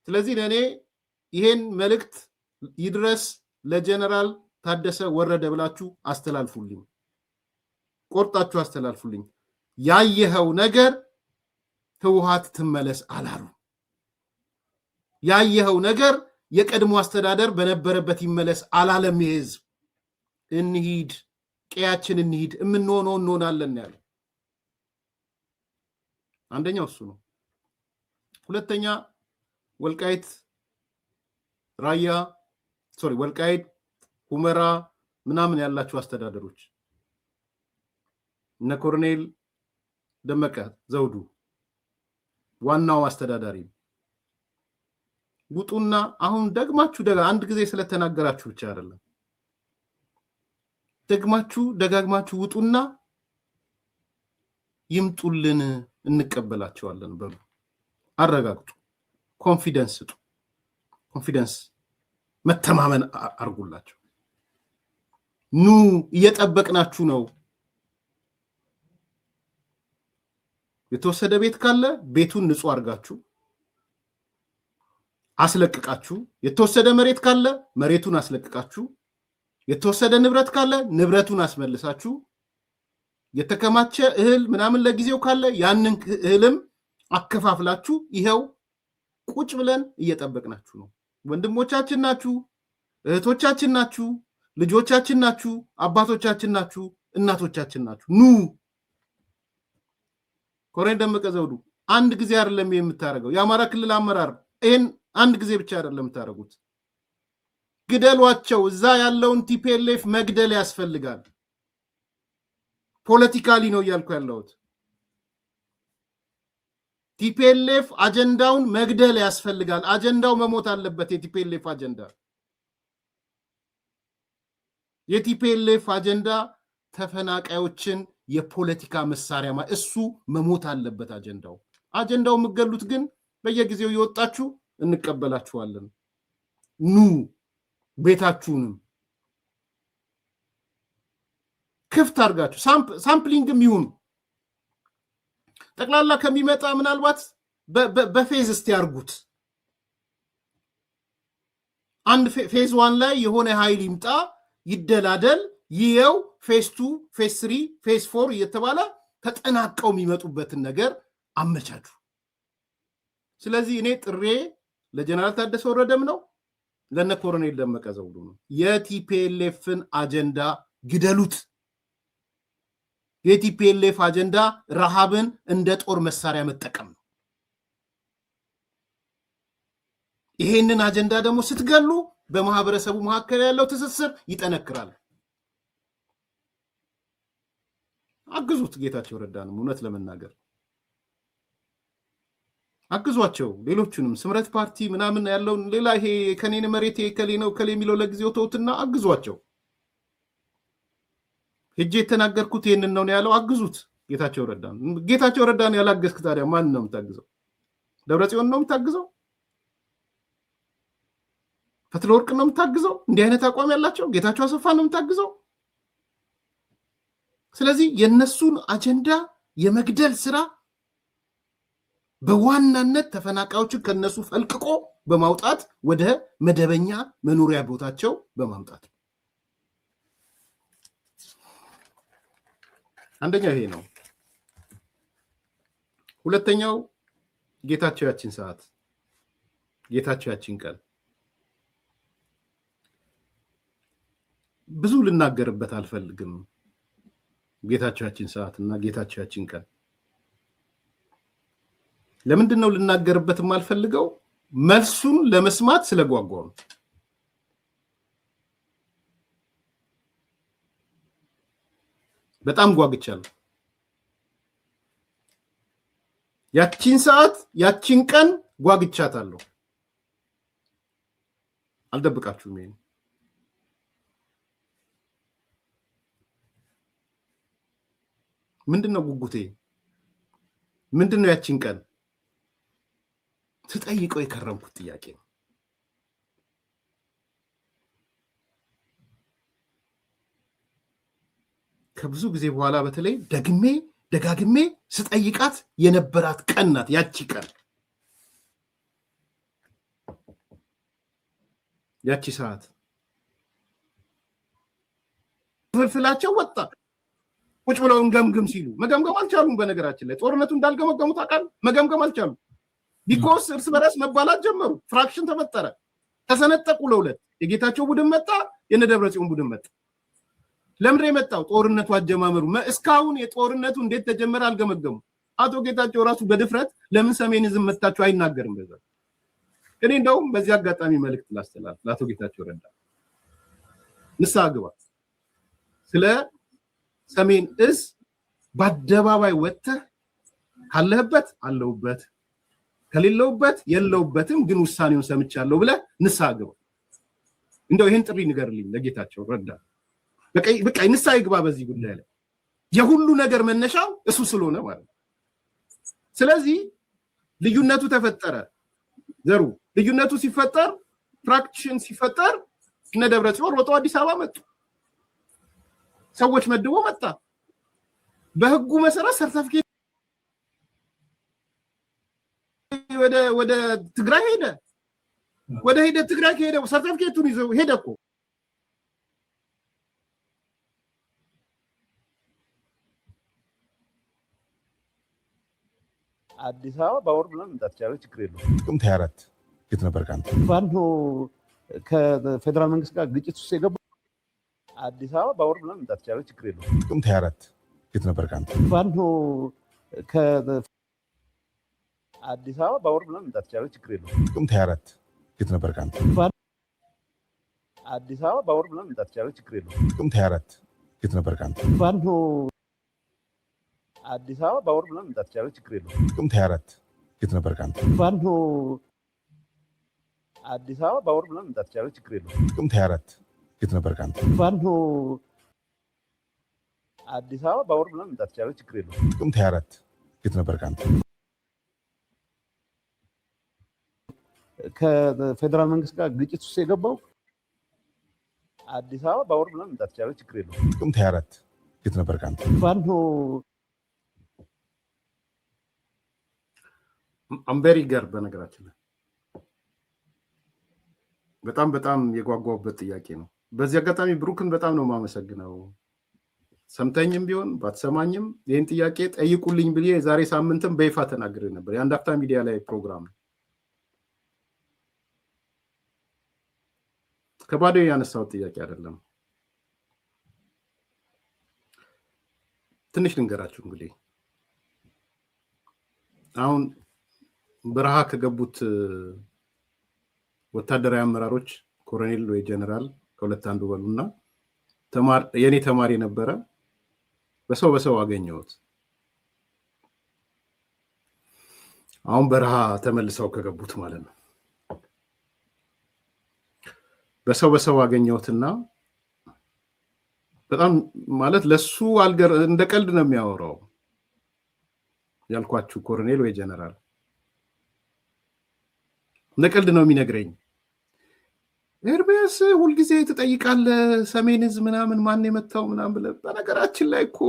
[SPEAKER 2] ስለዚህ ለእኔ ይሄን መልእክት ይድረስ ለጀነራል ታደሰ ወረደ ብላችሁ አስተላልፉልኝ፣ ቆርጣችሁ አስተላልፉልኝ። ያየኸው ነገር ህወሓት ትመለስ አላሉ። ያየኸው ነገር የቀድሞ አስተዳደር በነበረበት ይመለስ አላለም። የህዝብ እንሂድ፣ ቀያችን እንሂድ፣ የምንሆነው እንሆናለን ያለው አንደኛው እሱ ነው። ሁለተኛ ወልቃይት ራያ ወልቃይት ሁመራ ምናምን ያላችሁ አስተዳደሮች እነ ኮሎኔል ደመቀ ዘውዱ ዋናው አስተዳዳሪ ውጡና አሁን ደግማችሁ አንድ ጊዜ ስለተናገራችሁ ብቻ አይደለም፣ ደግማችሁ ደጋግማችሁ ውጡና ይምጡልን፣ እንቀበላቸዋለን በሉ። አረጋግጡ። ኮንፊደንስ ስጡ። ኮንፊደንስ መተማመን አርጉላቸው። ኑ እየጠበቅናችሁ ነው። የተወሰደ ቤት ካለ ቤቱን ንጹህ አርጋችሁ አስለቅቃችሁ፣ የተወሰደ መሬት ካለ መሬቱን አስለቅቃችሁ፣ የተወሰደ ንብረት ካለ ንብረቱን አስመልሳችሁ፣ የተከማቸ እህል ምናምን ለጊዜው ካለ ያንን እህልም አከፋፍላችሁ ይሄው ቁጭ ብለን እየጠበቅናችሁ ነው። ወንድሞቻችን ናችሁ፣ እህቶቻችን ናችሁ፣ ልጆቻችን ናችሁ፣ አባቶቻችን ናችሁ፣ እናቶቻችን ናችሁ። ኑ ኮሎኔል ደመቀ ዘውዱ አንድ ጊዜ አይደለም የምታረገው። የአማራ ክልል አመራር ይሄን አንድ ጊዜ ብቻ አይደለም የምታረጉት። ግደሏቸው። እዛ ያለውን ቲፒኤልኤፍ መግደል ያስፈልጋል። ፖለቲካሊ ነው እያልኩ ያለሁት። ቲፒኤልኤፍ አጀንዳውን መግደል ያስፈልጋል። አጀንዳው መሞት አለበት። የቲፒኤልኤፍ አጀንዳ የቲፒኤልኤፍ አጀንዳ ተፈናቃዮችን የፖለቲካ መሳሪያ እሱ መሞት አለበት። አጀንዳው የምትገሉት ግን በየጊዜው ይወጣችሁ እንቀበላችኋለን። ኑ ቤታችሁንም ክፍት አድርጋችሁ ሳምፕሊንግም ይሁን ጠቅላላ ከሚመጣ ምናልባት በፌዝ እስቲ ያርጉት። አንድ ፌዝ 1 ላይ የሆነ ኃይል ይምጣ ይደላደል ይየው ፌዝ 2 ፌዝ 3 ፌዝ 4 እየተባለ ተጠናቀው የሚመጡበትን ነገር አመቻቹ። ስለዚህ እኔ ጥሬ ለጀነራል ታደሰ ወረደም ነው ለነ ኮሎኔል ደመቀ ዘውዱ ነው። የቲፒኤልኤፍን አጀንዳ ግደሉት። የቲፒኤልኤፍ አጀንዳ ረሃብን እንደ ጦር መሳሪያ መጠቀም ነው። ይሄንን አጀንዳ ደግሞ ስትገሉ በማህበረሰቡ መካከል ያለው ትስስር ይጠነክራል። አግዙት ጌታቸው ረዳንም እውነት ለመናገር አግዟቸው። ሌሎቹንም ስምረት ፓርቲ ምናምን ያለውን ሌላ ይሄ ከኔን መሬት ከሌ ነው ከሌ የሚለው ለጊዜው ተውትና አግዟቸው። ሄጄ የተናገርኩት ይሄንን ነው ያለው። አግዙት ጌታቸው ረዳን። ጌታቸው ረዳን ያላገዝክ ታዲያ ማን ነው የምታግዘው? ደብረጽዮን ነው የምታግዘው? ፈትለወርቅ ነው የምታግዘው? እንዲህ አይነት አቋም ያላቸው ጌታቸው አሰፋ ነው የምታግዘው? ስለዚህ የነሱን አጀንዳ የመግደል ስራ በዋናነት ተፈናቃዮችን ከነሱ ፈልቅቆ በማውጣት ወደ መደበኛ መኖሪያ ቦታቸው በማምጣት አንደኛው ይሄ ነው። ሁለተኛው ጌታቸው ያቺን ሰዓት ጌታቸው ያቺን ቀን ብዙ ልናገርበት አልፈልግም። ጌታቸው ያቺን ሰዓት እና ጌታቸው ያቺን ቀን ለምንድን ነው ልናገርበት የማልፈልገው? መልሱን ለመስማት ስለጓጓው ነው። በጣም ጓግቻለሁ። ያቺን ሰዓት ያቺን ቀን ጓግቻታለሁ። አልደብቃችሁም። ይሄን ምንድነው ጉጉቴ? ምንድነው ያቺን ቀን ትጠይቀው የከረምኩት ጥያቄ ነው። ከብዙ ጊዜ በኋላ በተለይ ደጋግሜ ስጠይቃት የነበራት ቀን ናት ያቺ ቀን። ያቺ ሰዓት ፍልፍላቸው ወጣ። ቁጭ ብለው እንገምግም ሲሉ መገምገም አልቻሉም። በነገራችን ላይ ጦርነቱ እንዳልገመገሙ ታውቃለህ። መገምገም አልቻሉም። ቢኮስ እርስ በራስ መባላት ጀመሩ። ፍራክሽን ተፈጠረ። ተሰነጠቁ ለሁለት። የጌታቸው ቡድን መጣ፣ የነደብረጽዮን ቡድን መጣ። ለምንድን የመጣው? ጦርነቱ አጀማመሩ እስካሁን የጦርነቱ እንዴት ተጀመረ አልገመገሙ። አቶ ጌታቸው ራሱ በድፍረት ለምን ሰሜን ዝም መታችሁ አይናገርም። በዛ እኔ እንደውም በዚህ አጋጣሚ መልእክት ላስተላልፍ ለአቶ ጌታቸው ረዳ፣ ንስሐ ግባ። ስለ ሰሜን እዝ በአደባባይ ወጥተህ ካለህበት አለሁበት ከሌለውበት የለውበትም ግን ውሳኔውን ሰምቻለሁ ብለህ ንስሐ ግባ። እንደው ይሄን ጥሪ ንገርልኝ ለጌታቸው ረዳ። በቃ ንስሐ ይግባ በዚህ ጉዳይ ላይ። የሁሉ ነገር መነሻው እሱ ስለሆነ ማለት። ስለዚህ ልዩነቱ ተፈጠረ። ዘሩ ልዩነቱ ሲፈጠር ፍራክሽን ሲፈጠር እነ ደብረጽዮን ወጥተው አዲስ አበባ መጡ። ሰዎች መድቦ መጣ። በህጉ መሰረት ሰርተፊኬት ወደ ትግራይ ሄደ። ትግራይ ከሄደ ሰርተፊኬቱን ይዘው ሄደ እኮ።
[SPEAKER 4] አዲስ አበባ ባወር ብለን መምጣት ይቻላል፣ ችግር የለውም።
[SPEAKER 7] ጥቅምት 24 የት ነበር ካንተ?
[SPEAKER 4] ፋኖ ከፌደራል መንግስት ጋር ግጭት ውስጥ የገባው አዲስ አበባ ባወር ምናምን እንዳትቻለ ችግር የለውም።
[SPEAKER 7] ጥቅምት 24 የት ነበር ካንተ?
[SPEAKER 4] ፋኖ ከአዲስ አበባ ባወር ምናምን እንዳትቻለ ችግር የለውም።
[SPEAKER 7] ጥቅምት 24 የት ነበር ካንተ?
[SPEAKER 4] አዲስ አበባ ባወር ምናምን እንዳትቻለ ችግር የለውም።
[SPEAKER 7] ጥቅምት 24 የት ነበር ካንተ?
[SPEAKER 4] ፋኖ አዲስ አበባ ባወር ምናምን እንዳትቻለ ችግር የለውም።
[SPEAKER 7] ጥቅምት 24 የት ነበር ካንተ?
[SPEAKER 4] ፋኖ አዲስ አበባ ባወር ምናምን እንዳትቻለ ችግር የለውም።
[SPEAKER 7] ጥቅምት 24 የት ነበር ካንተ?
[SPEAKER 4] ፋኖ አዲስ አበባ ባወር ምናምን እንዳትቻለ ችግር የለውም።
[SPEAKER 7] ጥቅምት 24 የት ነበር ካንተ?
[SPEAKER 4] ከፌደራል መንግስት ጋር ግጭት ውስጥ የገባው አዲስ አበባ ባወር ምናምን እንዳትቻለ ችግር የለውም።
[SPEAKER 7] ጥቅምት 24 የት ነበር ካንተ?
[SPEAKER 4] ፋኖ
[SPEAKER 2] አምበሪገር በነገራችን ላይ በጣም የጓጓውበት ጥያቄ ነው። በዚህ አጋጣሚ ብሩክን በጣም ነው የማመሰግነው። ሰምተኝም ቢሆን ባትሰማኝም ይህን ጥያቄ ጠይቁልኝ ብዬ የዛሬ ሳምንትም በይፋ ተናግሬ ነበር። የአንድ አፍታ ሚዲያ ላይ ፕሮግራም ነው። ከባዶ ያነሳሁት ጥያቄ አይደለም። ትንሽ ልንገራችሁ እንግዲህ አሁን በረሃ ከገቡት ወታደራዊ አመራሮች ኮሎኔል ወይ ጀነራል ከሁለት አንዱ በሉና የኔ ተማሪ ነበረ። በሰው አገኘሁት። አሁን በረሃ ተመልሰው ከገቡት ማለት ነው። በሰው አገኘሁትና በጣም ማለት ለሱ እንደ ቀልድ ነው የሚያወራው ያልኳችሁ ኮሎኔል ወይ ጀነራል እንደ ቀልድ ነው የሚነግረኝ። ኤርሚያስ ሁልጊዜ ትጠይቃለህ ሰሜን ዕዝ ምናምን ማን የመታው ምናምን ብለህ። በነገራችን ላይ እኮ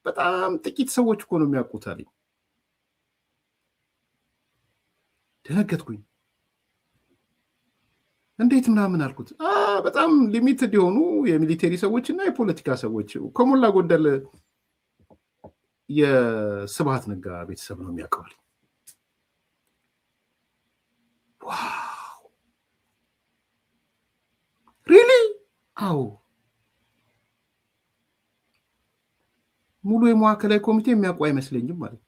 [SPEAKER 2] በጣም ጥቂት ሰዎች እኮ ነው የሚያውቁት አለኝ። ደነገጥኩኝ። እንዴት ምናምን አልኩት። በጣም ሊሚትድ የሆኑ የሚሊቴሪ ሰዎች እና የፖለቲካ ሰዎች ከሞላ ጎደል የስብሃት ነጋ ቤተሰብ ነው የሚያውቀው። ዋው ሪሊ? አዎ ሙሉ የማዕከላዊ ኮሚቴ የሚያውቁ አይመስለኝም ማለት ነው።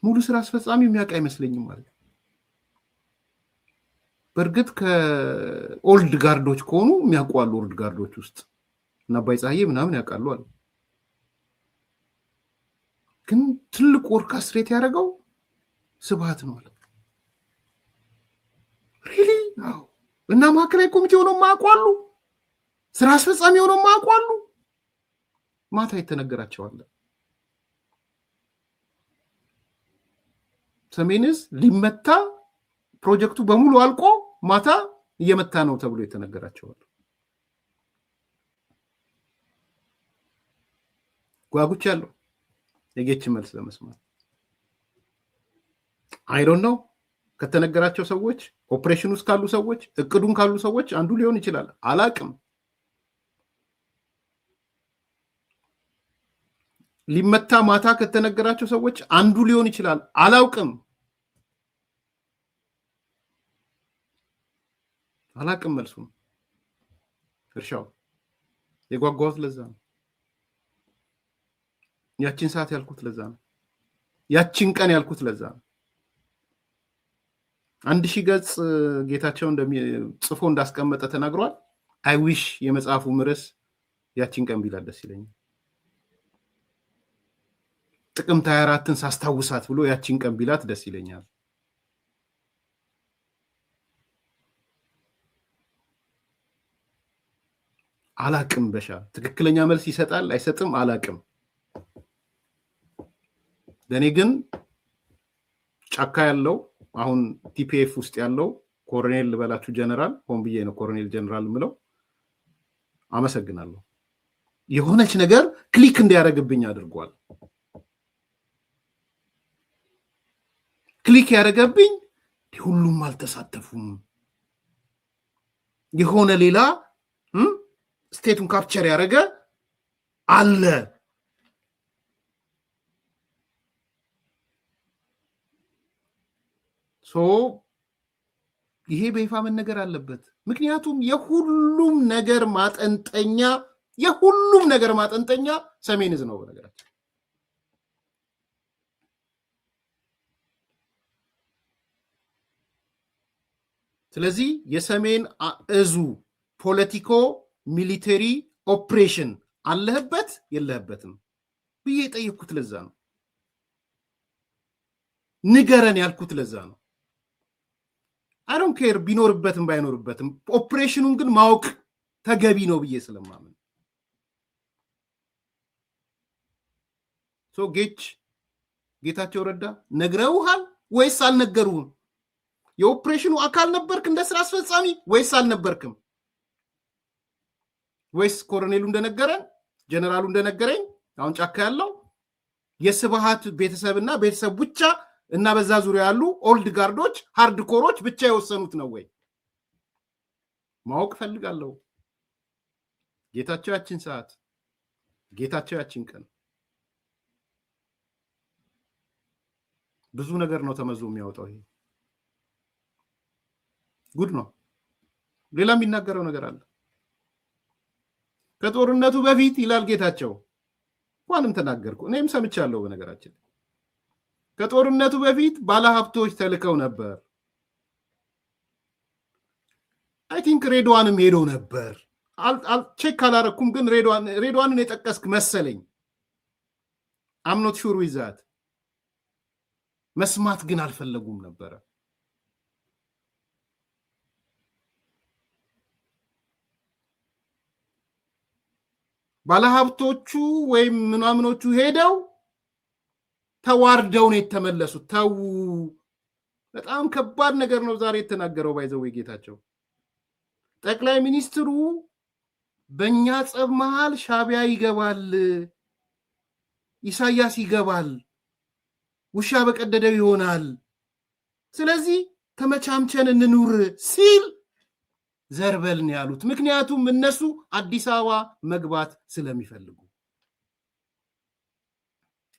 [SPEAKER 2] ሙሉ ስራ አስፈጻሚ የሚያውቅ አይመስለኝም ማለት ነው። በእርግጥ ከኦልድ ጋርዶች ከሆኑ የሚያውቁ አሉ። ኦልድ ጋርዶች ውስጥ እና አባይ ፀሐዬ ምናምን ያውቃሉ አሉ። ግን ትልቁ ኦርካስትሬት ያደረገው ስብሃት ነው ማለት ነው። ሪሊ? አዎ። እና ማዕከላዊ ኮሚቴ ሆነው ማያውቋሉ፣ ስራ አስፈጻሚ ሆነው ማያውቋሉ። ማታ የተነገራቸዋል። ሰሜን ዕዝ ሊመታ ፕሮጀክቱ በሙሉ አልቆ ማታ እየመታ ነው ተብሎ የተነገራቸዋል። ጓጉቻለሁ የጌችን መልስ ለመስማት። አይ ዶንት ኖ ከተነገራቸው ሰዎች ኦፕሬሽን ውስጥ ካሉ ሰዎች እቅዱን ካሉ ሰዎች አንዱ ሊሆን ይችላል። አላቅም። ሊመታ ማታ ከተነገራቸው ሰዎች አንዱ ሊሆን ይችላል። አላውቅም። መልሱ እርሻው የጓጓሁት ለዛ ነው። ያቺን ሰዓት ያልኩት ለዛ ነው። ያቺን ቀን ያልኩት ለዛ ነው። 1000 ገጽ ጌታቸው ጽፎ እንዳስቀመጠ ተናግሯል። አይ ዊሽ የመጽሐፉ ርዕስ ያቺን ቀን ቢላ ደስ ይለኛል። ጥቅምት 24ን ሳስታውሳት ብሎ ያቺን ቀን ቢላት ደስ ይለኛል። አላቅም። በሻ ትክክለኛ መልስ ይሰጣል አይሰጥም አላቅም። ለኔ ግን ጫካ ያለው አሁን ቲፒኤፍ ውስጥ ያለው ኮሎኔል ልበላችሁ ጀነራል፣ ሆን ብዬ ነው ኮሎኔል ጀነራል ምለው። አመሰግናለሁ። የሆነች ነገር ክሊክ እንዲያደርግብኝ አድርጓል። ክሊክ ያደረገብኝ ሁሉም አልተሳተፉም፣ የሆነ ሌላ ስቴቱን ካፕቸር ያደረገ አለ። ይሄ በይፋ መነገር አለበት። ምክንያቱም የሁሉም ነገር ማጠንጠኛ ሰሜን ዕዝ ነው በነገራችን። ስለዚህ የሰሜን ዕዙ ፖለቲኮ ሚሊተሪ ኦፕሬሽን አለህበት የለህበትም ብዬ የጠየቅኩት ለዛ ነው። ንገረን ያልኩት ለዛ ነው። I don't care ቢኖርበትም ባይኖርበትም ኦፕሬሽኑን ግን ማወቅ ተገቢ ነው ብዬ ስለማምን ጌታቸው ረዳ ነግረውሃል ወይስ አልነገሩህም? የኦፕሬሽኑ አካል ነበርክ እንደ ስራ አስፈጻሚ ወይስ አልነበርክም? ወይስ ኮሎኔሉ እንደነገረን ጀነራሉ እንደነገረኝ አሁን ጫካ ያለው የስብሃት ቤተሰብና ቤተሰብ ብቻ እና በዛ ዙሪያ ያሉ ኦልድ ጋርዶች ሃርድ ኮሮች ብቻ የወሰኑት ነው ወይ? ማወቅ ፈልጋለሁ። ጌታቸው ያችን ሰዓት ጌታቸው ያችን ቀን ብዙ ነገር ነው ተመዞ የሚያወጣው። ይሄ ጉድ ነው። ሌላ የሚናገረው ነገር አለ። ከጦርነቱ በፊት ይላል ጌታቸው እንኳንም ተናገርኩ እኔም ሰምቻለሁ። በነገራችን ከጦርነቱ በፊት ባለሀብቶች ተልከው ነበር። አይ ቲንክ ሬድዋንም ሄዶ ነበር። ቼክ አላረኩም፣ ግን ሬድዋንን የጠቀስክ መሰለኝ። አም ኖት ሹር ዊዝ ዛት። መስማት ግን አልፈለጉም ነበረ። ባለሀብቶቹ ወይም ምናምኖቹ ሄደው ተዋርደው ነው የተመለሱት። ተው፣ በጣም ከባድ ነገር ነው ዛሬ የተናገረው። ባይዘው ጌታቸው ጠቅላይ ሚኒስትሩ በእኛ ጸብ መሃል ሻቢያ ይገባል፣ ኢሳያስ ይገባል፣ ውሻ በቀደደው ይሆናል፣ ስለዚህ ተመቻምቸን እንኑር ሲል ዘርበል ነው ያሉት። ምክንያቱም እነሱ አዲስ አበባ መግባት ስለሚፈልጉ።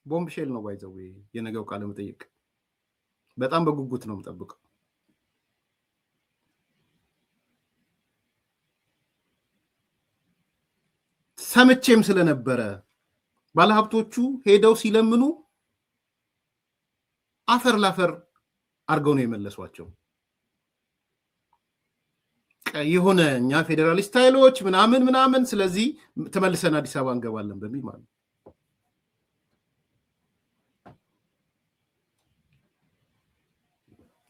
[SPEAKER 2] ቦምብሼል ነው ባይዘው የነገው ቃለ መጠይቅ በጣም በጉጉት ነው የምጠብቀው። ሰምቼም ስለነበረ ባለሀብቶቹ ሄደው ሲለምኑ አፈር ላፈር አርገው ነው የመለሷቸው። የሆነ እኛ ፌዴራሊስት ኃይሎች ምናምን ስለዚህ ተመልሰን አዲስ አበባ እንገባለን በሚል ማለት ነው።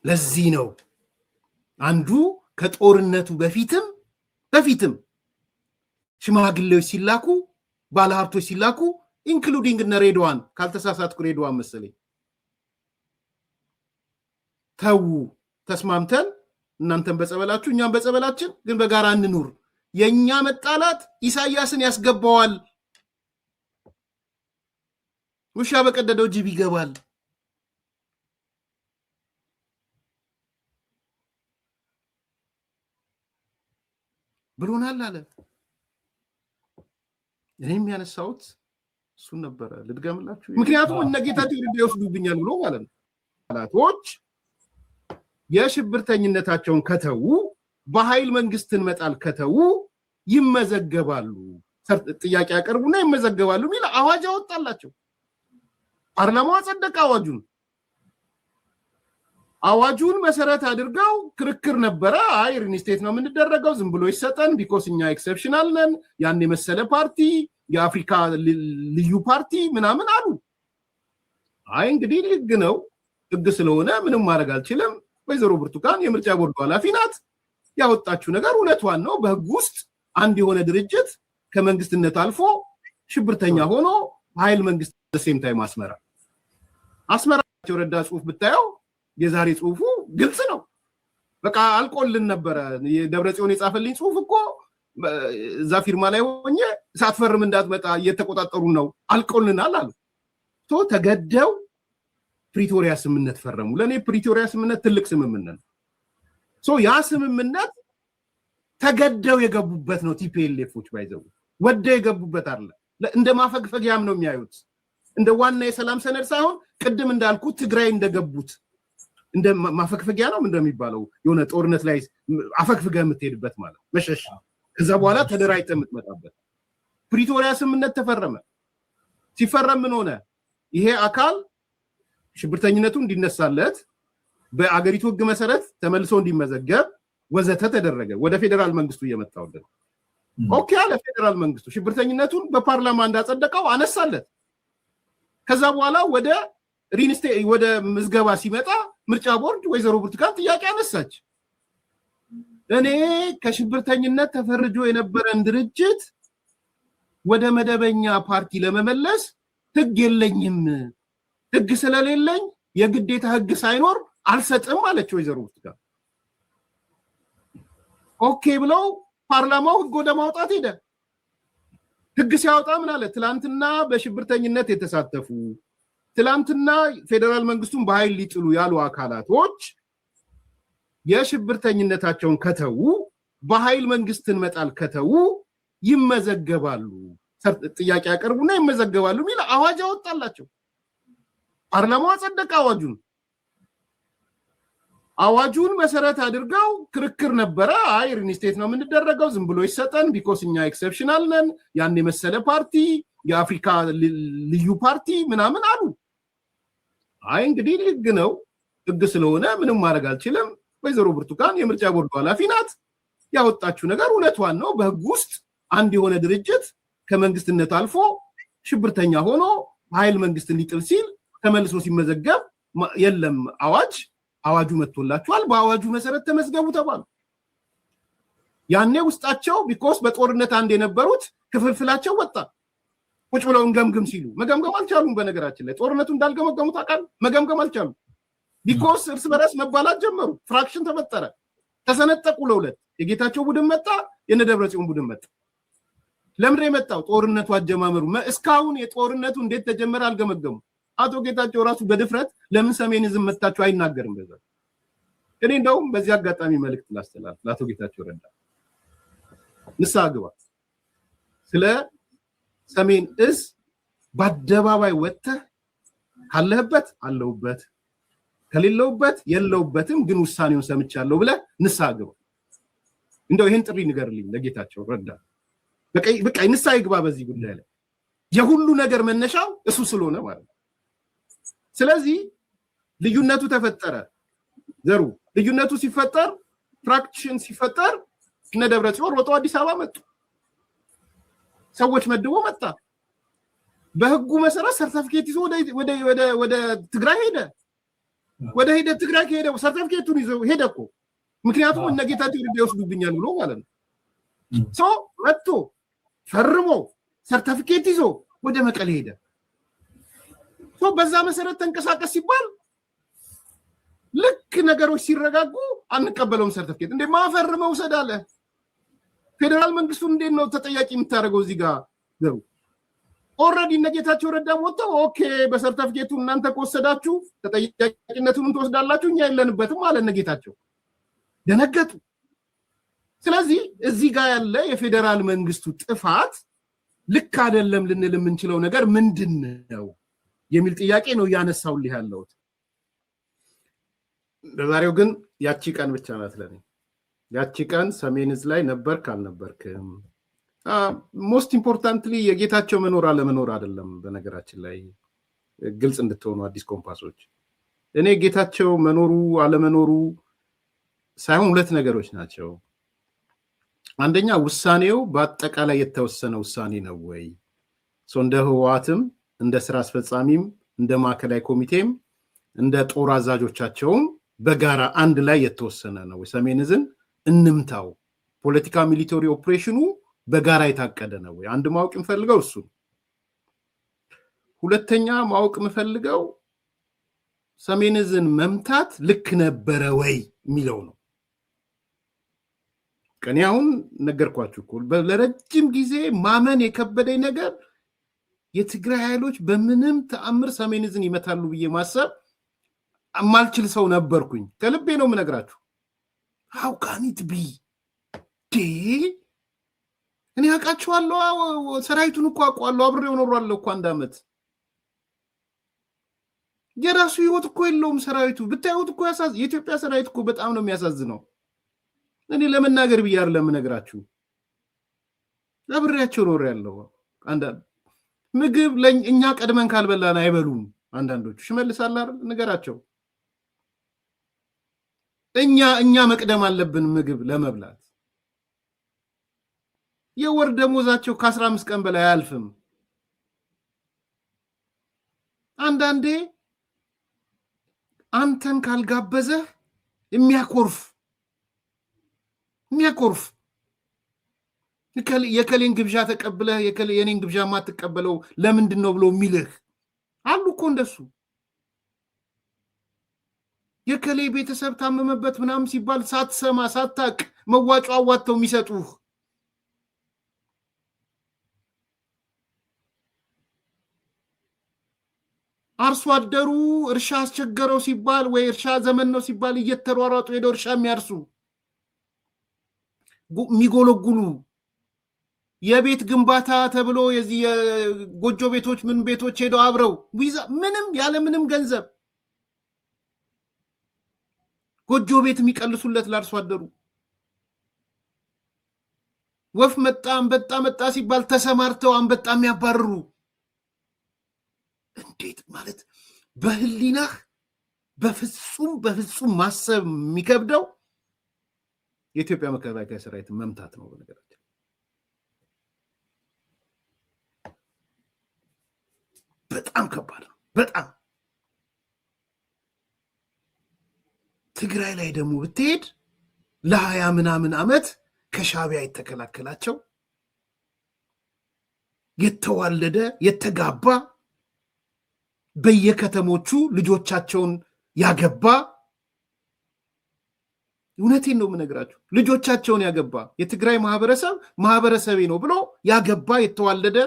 [SPEAKER 2] ለዚህ ነው አንዱ ከጦርነቱ በፊትም ሽማግሌዎች ሲላኩ ባለሀብቶች ሲላኩ ኢንክሉዲንግ እነ ሬድዋን ካልተሳሳትኩ ሬድዋን መሰለኝ ተው ተስማምተን እናንተም በጸበላችሁ እኛም በጸበላችን ግን በጋራ እንኑር፣ የኛ መጣላት ኢሳያስን ያስገባዋል፣ ውሻ በቀደደው ጅብ ይገባል ብሎናል አለ። እኔም ያነሳሁት እሱን ነበረ። ልድገምላችሁ። ምክንያቱም እነ ጌታቸው ይወስዱብኛል ብሎ ማለት ነው። ጠላቶች የሽብርተኝነታቸውን ከተዉ በኃይል መንግስትን መጣል ከተዉ ይመዘገባሉ፣ ጥያቄ ያቀርቡና ይመዘገባሉ የሚል አዋጅ አወጣላቸው። ፓርላማው አጸደቀ አዋጁን መሰረት አድርገው ክርክር ነበረ። አይ ሪኒስቴት ነው የምንደረገው፣ ዝም ብሎ ይሰጠን ቢኮስ እኛ ኤክሰፕሽናል ነን፣ ያን የመሰለ ፓርቲ የአፍሪካ ልዩ ፓርቲ ምናምን አሉ። አይ እንግዲህ ህግ ነው፣ ህግ ስለሆነ ምንም ማድረግ አልችልም። ወይዘሮ ብርቱካን የምርጫ ቦርዱ ኃላፊ ናት። ያወጣችው ነገር እውነቷን ነው። በህግ ውስጥ አንድ የሆነ ድርጅት ከመንግስትነት አልፎ ሽብርተኛ ሆኖ ኃይል መንግስት በሴም ታይም አስመራቸው ረዳ ጽሁፍ ብታየው የዛሬ ጽሁፉ ግልጽ ነው። በቃ አልቆልን ነበረ። ደብረጽዮን የጻፈልኝ ጽሁፍ እኮ እዛ ፊርማ ላይ ሆኜ ሳትፈርም እንዳትመጣ እየተቆጣጠሩ ነው፣ አልቆልናል አሉ። ተገደው ፕሪቶሪያ ስምምነት ፈረሙ። ለኔ ፕሪቶሪያ ስምምነት ትልቅ ስምምነት ነው። ያ ስምምነት ተገደው የገቡበት ነው። ቲፒኤልኤፎች ባይዘው ወደው የገቡበት አይደለም። እንደ ማፈግፈጊያም ነው የሚያዩት፣ እንደ ዋና የሰላም ሰነድ ሳይሆን ቅድም እንዳልኩት ትግራይ እንደገቡት እንደ ማፈግፈጊያ ነው እንደሚባለው የሆነ ጦርነት ላይ አፈግፍገ የምትሄድበት ማለት መሸሽ ከዛ በኋላ ተደራጅተህ የምትመጣበት ፕሪቶሪያ ስምምነት ተፈረመ ሲፈረም ምን ሆነ ይሄ አካል ሽብርተኝነቱ እንዲነሳለት በአገሪቱ ህግ መሰረት ተመልሶ እንዲመዘገብ ወዘተ ተደረገ ወደ ፌደራል መንግስቱ እየመጣው ነው ኦኬ አለ ፌደራል መንግስቱ ሽብርተኝነቱን በፓርላማ እንዳጸደቀው አነሳለት ከዛ በኋላ ወደ ሪንስቴ ወደ ምዝገባ ሲመጣ ምርጫ ቦርድ ወይዘሮ ብርቱካን ጥያቄ አነሳች እኔ ከሽብርተኝነት ተፈርጆ የነበረን ድርጅት ወደ መደበኛ ፓርቲ ለመመለስ ህግ የለኝም ህግ ስለሌለኝ የግዴታ ህግ ሳይኖር አልሰጥም አለች ወይዘሮ ብርቱካን ኦኬ ብለው ፓርላማው ህግ ወደ ማውጣት ሄደ ህግ ሲያወጣ ምን አለ ትላንትና በሽብርተኝነት የተሳተፉ ትላንትና ፌደራል መንግስቱን በኃይል ሊጥሉ ያሉ አካላቶች የሽብርተኝነታቸውን ከተው በኃይል መንግስትን መጣል ከተው ይመዘገባሉ ጥያቄ ያቀርቡና ይመዘገባሉ ሚል አዋጅ አወጣላቸው ፓርላማው አጸደቀ አዋጁን መሰረት አድርገው ክርክር ነበረ አይ ሪንስቴት ነው የምንደረገው ዝም ብሎ ይሰጠን ቢኮዝ እኛ ኤክሰፕሽናል ነን ያን የመሰለ ፓርቲ የአፍሪካ ልዩ ፓርቲ ምናምን አሉ አይ እንግዲህ ህግ ነው ህግ ስለሆነ ምንም ማድረግ አልችልም ወይዘሮ ብርቱካን የምርጫ ቦርዱ ኃላፊ ናት ያወጣችው ነገር እውነቷን ነው በህግ ውስጥ አንድ የሆነ ድርጅት ከመንግስትነት አልፎ ሽብርተኛ ሆኖ ኃይል መንግስትን ሊጥል ሲል ተመልሶ ሲመዘገብ የለም አዋጁ መጥቶላችኋል በአዋጁ መሰረት ተመዝገቡ ተባሉ ያኔ ውስጣቸው ቢኮዝ በጦርነት አንድ የነበሩት ክፍልፍላቸው ወጣ ቁጭ ብለው እንገምግም ሲሉ መገምገም አልቻሉም በነገራችን ላይ ጦርነቱ እንዳልገመገሙት አቃል መገምገም አልቻሉም ቢኮዝ እርስ በራስ መባላት ጀመሩ ፍራክሽን ተፈጠረ ተሰነጠቁ ለሁለት የጌታቸው ቡድን መጣ የነደብረጽዮን ቡድን መጣ ለምን የመጣው ጦርነቱ አጀማመሩ እስካሁን የጦርነቱ እንዴት ተጀመረ አልገመገሙ አቶ ጌታቸው ራሱ በድፍረት ለምን ሰሜን ዝም መጣችሁ አይናገርም በዛ እኔ እንደውም በዚህ አጋጣሚ መልእክት ላስተላልፍ ለአቶ ጌታቸው ረዳ ንስሐ ግባ ስለ ሰሜን እዝ በአደባባይ ወጥተህ ካለህበት አለሁበት ከሌለውበት የለውበትም ግን ውሳኔውን ሰምቻለሁ ብለህ ንስሐ ግባ እንደው ይሄን ጥሪ ንገርልኝ ለጌታቸው ረዳ በቃ ንስሐ ይግባ በዚህ ጉዳይ ላይ የሁሉ ነገር መነሻው እሱ ስለሆነ ማለት ነው ስለዚህ ልዩነቱ ተፈጠረ ዘሩ ልዩነቱ ሲፈጠር ፍራክሽን ሲፈጠር ነደብረጽዮን ወጣው አዲስ አበባ መጡ ሰዎች መድቦ መጣ በህጉ መሰረት ሰርቲፊኬት ይዞ ወደ ትግራይ ሄደ ትግራይ ሄደ ሰርቲፊኬቱን ይዞ ሄደኮ ምክንያቱም እነጌታቸው ረዳ ይወስዱብኛል ብሎ ማለት ነው ሶ መጥቶ ፈርሞ ሰርቲፊኬት ይዞ ወደ መቀሌ ሄደ ሶ በዛ መሰረት ተንቀሳቀስ ሲባል ልክ ነገሮች ሲረጋጉ አንቀበለውም ሰርቲፊኬት እንደ ማፈርመው ሰዳለ ፌደራል መንግስቱ እንዴት ነው ተጠያቂ የምታደርገው እዚህ ጋር ዘሩ ኦሬዲ እነጌታቸው ረዳ ወጣው ኦኬ በሰርቲፊኬቱ እናንተ ከወሰዳችሁ ተጠያቂነቱን ትወስዳላችሁ እኛ የለንበትም አለ እነጌታቸው ደነገጡ ስለዚህ እዚህ ጋር ያለ የፌደራል መንግስቱ ጥፋት ልክ አይደለም ልንል የምንችለው ነገር ምንድነው የሚል ጥያቄ ነው ያነሳውልህ ያለው ለዛሬው ግን ያቺ ቀን ብቻ ናት ለኔ ያቺ ቀን ሰሜን እዝ ላይ ነበር ካልነበርክም ሞስት ኢምፖርታንትሊ የጌታቸው መኖር አለመኖር አይደለም በነገራችን ላይ ግልጽ እንድትሆኑ አዲስ ኮምፓሶች እኔ ጌታቸው መኖሩ አለመኖሩ ሳይሆን ሁለት ነገሮች ናቸው አንደኛ ውሳኔው በአጠቃላይ የተወሰነ ውሳኔ ነው ወይ እንደ ህወሓትም እንደ ስራ አስፈጻሚም እንደ ማዕከላዊ ኮሚቴም እንደ ጦር አዛዦቻቸውም በጋራ አንድ ላይ የተወሰነ ነው ሰሜን እዝን እንምታው ፖለቲካ ሚሊተሪ ኦፕሬሽኑ በጋራ የታቀደ ነው ወይ አንድ ማወቅ እንፈልገው እሱ ሁለተኛ ማወቅ እንፈልገው ሰሜን እዝን መምታት ልክ ነበረ ወይ የሚለው ነው ከኔያውን ነገርኳችሁ እኮ ለረጅም ጊዜ ማመን የከበደኝ ነገር የትግራይ ኃይሎች በምንም ተአምር ሰሜን እዝን ይመታሉ ብዬ ማሰብ አማልችል ሰው ነበርኩኝ ከልቤ ነው ምነግራችሁ how can it be እኔ አቃቸዋለሁ ሰራዊቱን እኮ አቋለሁ አብሬው ኖራለሁ እኮ አንድ አመት የራሱ ህይወት እኮ የለውም ሰራዊቱ። ብታዩት እኮ የኢትዮጵያ ሰራዊት እኮ በጣም ነው የሚያሳዝነው። እኔ ለመናገር ብዬ አይደለም የምነግራችሁ፣ አብሬያቸው ኖር ያለው አንዳንድ ምግብ እኛ ቀድመን ካልበላን አይበሉም። አንዳንዶቹ ሽመልስ አለ አይደል ንገራቸው። እኛ መቅደም አለብን ምግብ ለመብላት። የወር ደሞዛቸው ከ15 ቀን በላይ አያልፍም። አንዳንዴ አንተን ካልጋበዘህ የሚያኮርፍ የከሌን ግብዣ ተቀብለህ የኔን ግብዣ ማትቀበለው ለምንድን ነው ብሎ የሚልህ አሉ እኮ እንደሱ። የከሌ ቤተሰብ ታመመበት ምናምን ሲባል ሳትሰማ ሳታቅ መዋጮ አዋጥተው የሚሰጡህ አርሶ አደሩ እርሻ አስቸገረው ሲባል ወይ እርሻ ዘመን ነው ሲባል እየተሯሯጡ ሄደው እርሻ የሚያርሱ የሚጎለጉሉ የቤት ግንባታ ተብሎ የዚህ የጎጆ ቤቶች ምን ቤቶች ሄደው አብረው ምንም ያለ ምንም ገንዘብ ጎጆ ቤት የሚቀልሱለት ለአርሶ አደሩ። ወፍ መጣ አንበጣ መጣ ሲባል ተሰማርተው አንበጣ የሚያባርሩ እንዴት ማለት በህሊናህ በፍጹም ማሰብ የሚከብደው የኢትዮጵያ መከላከያ ሰራዊትን መምታት ነው። በነገራችን በጣም ከባድ ነው። በጣም ትግራይ ላይ ደግሞ ብትሄድ ለ20 ምናምን ዓመት ከሻዕቢያ የተከላከላቸው የተዋለደ የተጋባ በየከተሞቹ ልጆቻቸውን ያገባ እውነቴን ነው የምነግራችሁ፣ ልጆቻቸውን ያገባ የትግራይ ማህበረሰቤ ነው ብሎ ያገባ የተዋለደ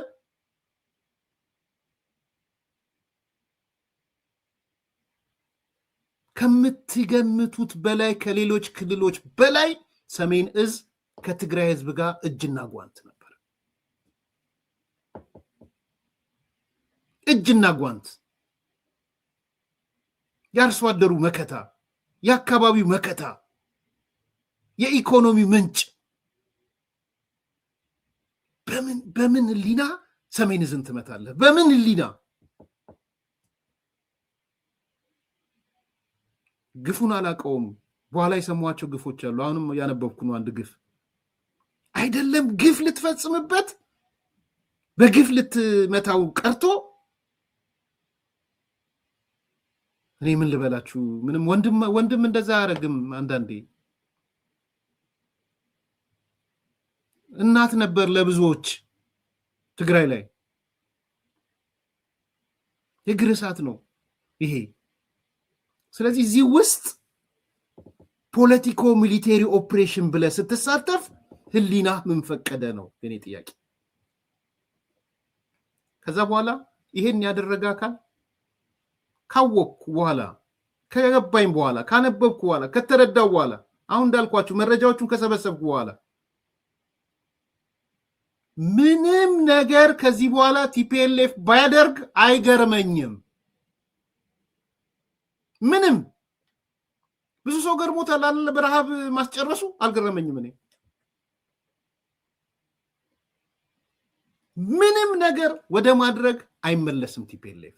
[SPEAKER 2] ከምትገምቱት በላይ ከሌሎች ክልሎች በላይ ሰሜን እዝ ከትግራይ ህዝብ ጋር እጅና ጓንት ነበር። እጅና ጓንት የአርሶ አደሩ መከታ፣ የአካባቢው መከታ፣ የኢኮኖሚ ምንጭ። በምን ህሊና ሰሜን እዝን ትመታለህ? በምን ህሊና? ግፉን አላቀውም። በኋላ የሰማኋቸው ግፎች አሉ። አሁንም ያነበብኩ ነው አንድ ግፍ። አይደለም ግፍ ልትፈጽምበት በግፍ ልትመታው ቀርቶ እኔ ምን ልበላችሁ፣ ምንም ወንድም እንደዛ አያረግም። አንዳንዴ እናት ነበር ለብዙዎች ትግራይ ላይ። የእግር እሳት ነው ይሄ። ስለዚህ እዚህ ውስጥ ፖለቲኮ ሚሊቴሪ ኦፕሬሽን ብለህ ስትሳተፍ ህሊና ምን ፈቀደ ነው የኔ ጥያቄ። ከዛ በኋላ ይሄን ያደረገ አካል ካወቅኩ በኋላ ከገባኝ በኋላ ካነበብኩ በኋላ ከተረዳው በኋላ አሁን እንዳልኳችሁ መረጃዎቹን ከሰበሰብኩ በኋላ ምንም ነገር ከዚህ በኋላ ቲፒኤልኤፍ ባያደርግ አይገርመኝም። ምንም ብዙ ሰው ገርሞታል አለ በረሃብ ማስጨረሱ፣ አልገረመኝም። እኔ ምንም ነገር ወደ ማድረግ አይመለስም ቲፒኤልኤፍ።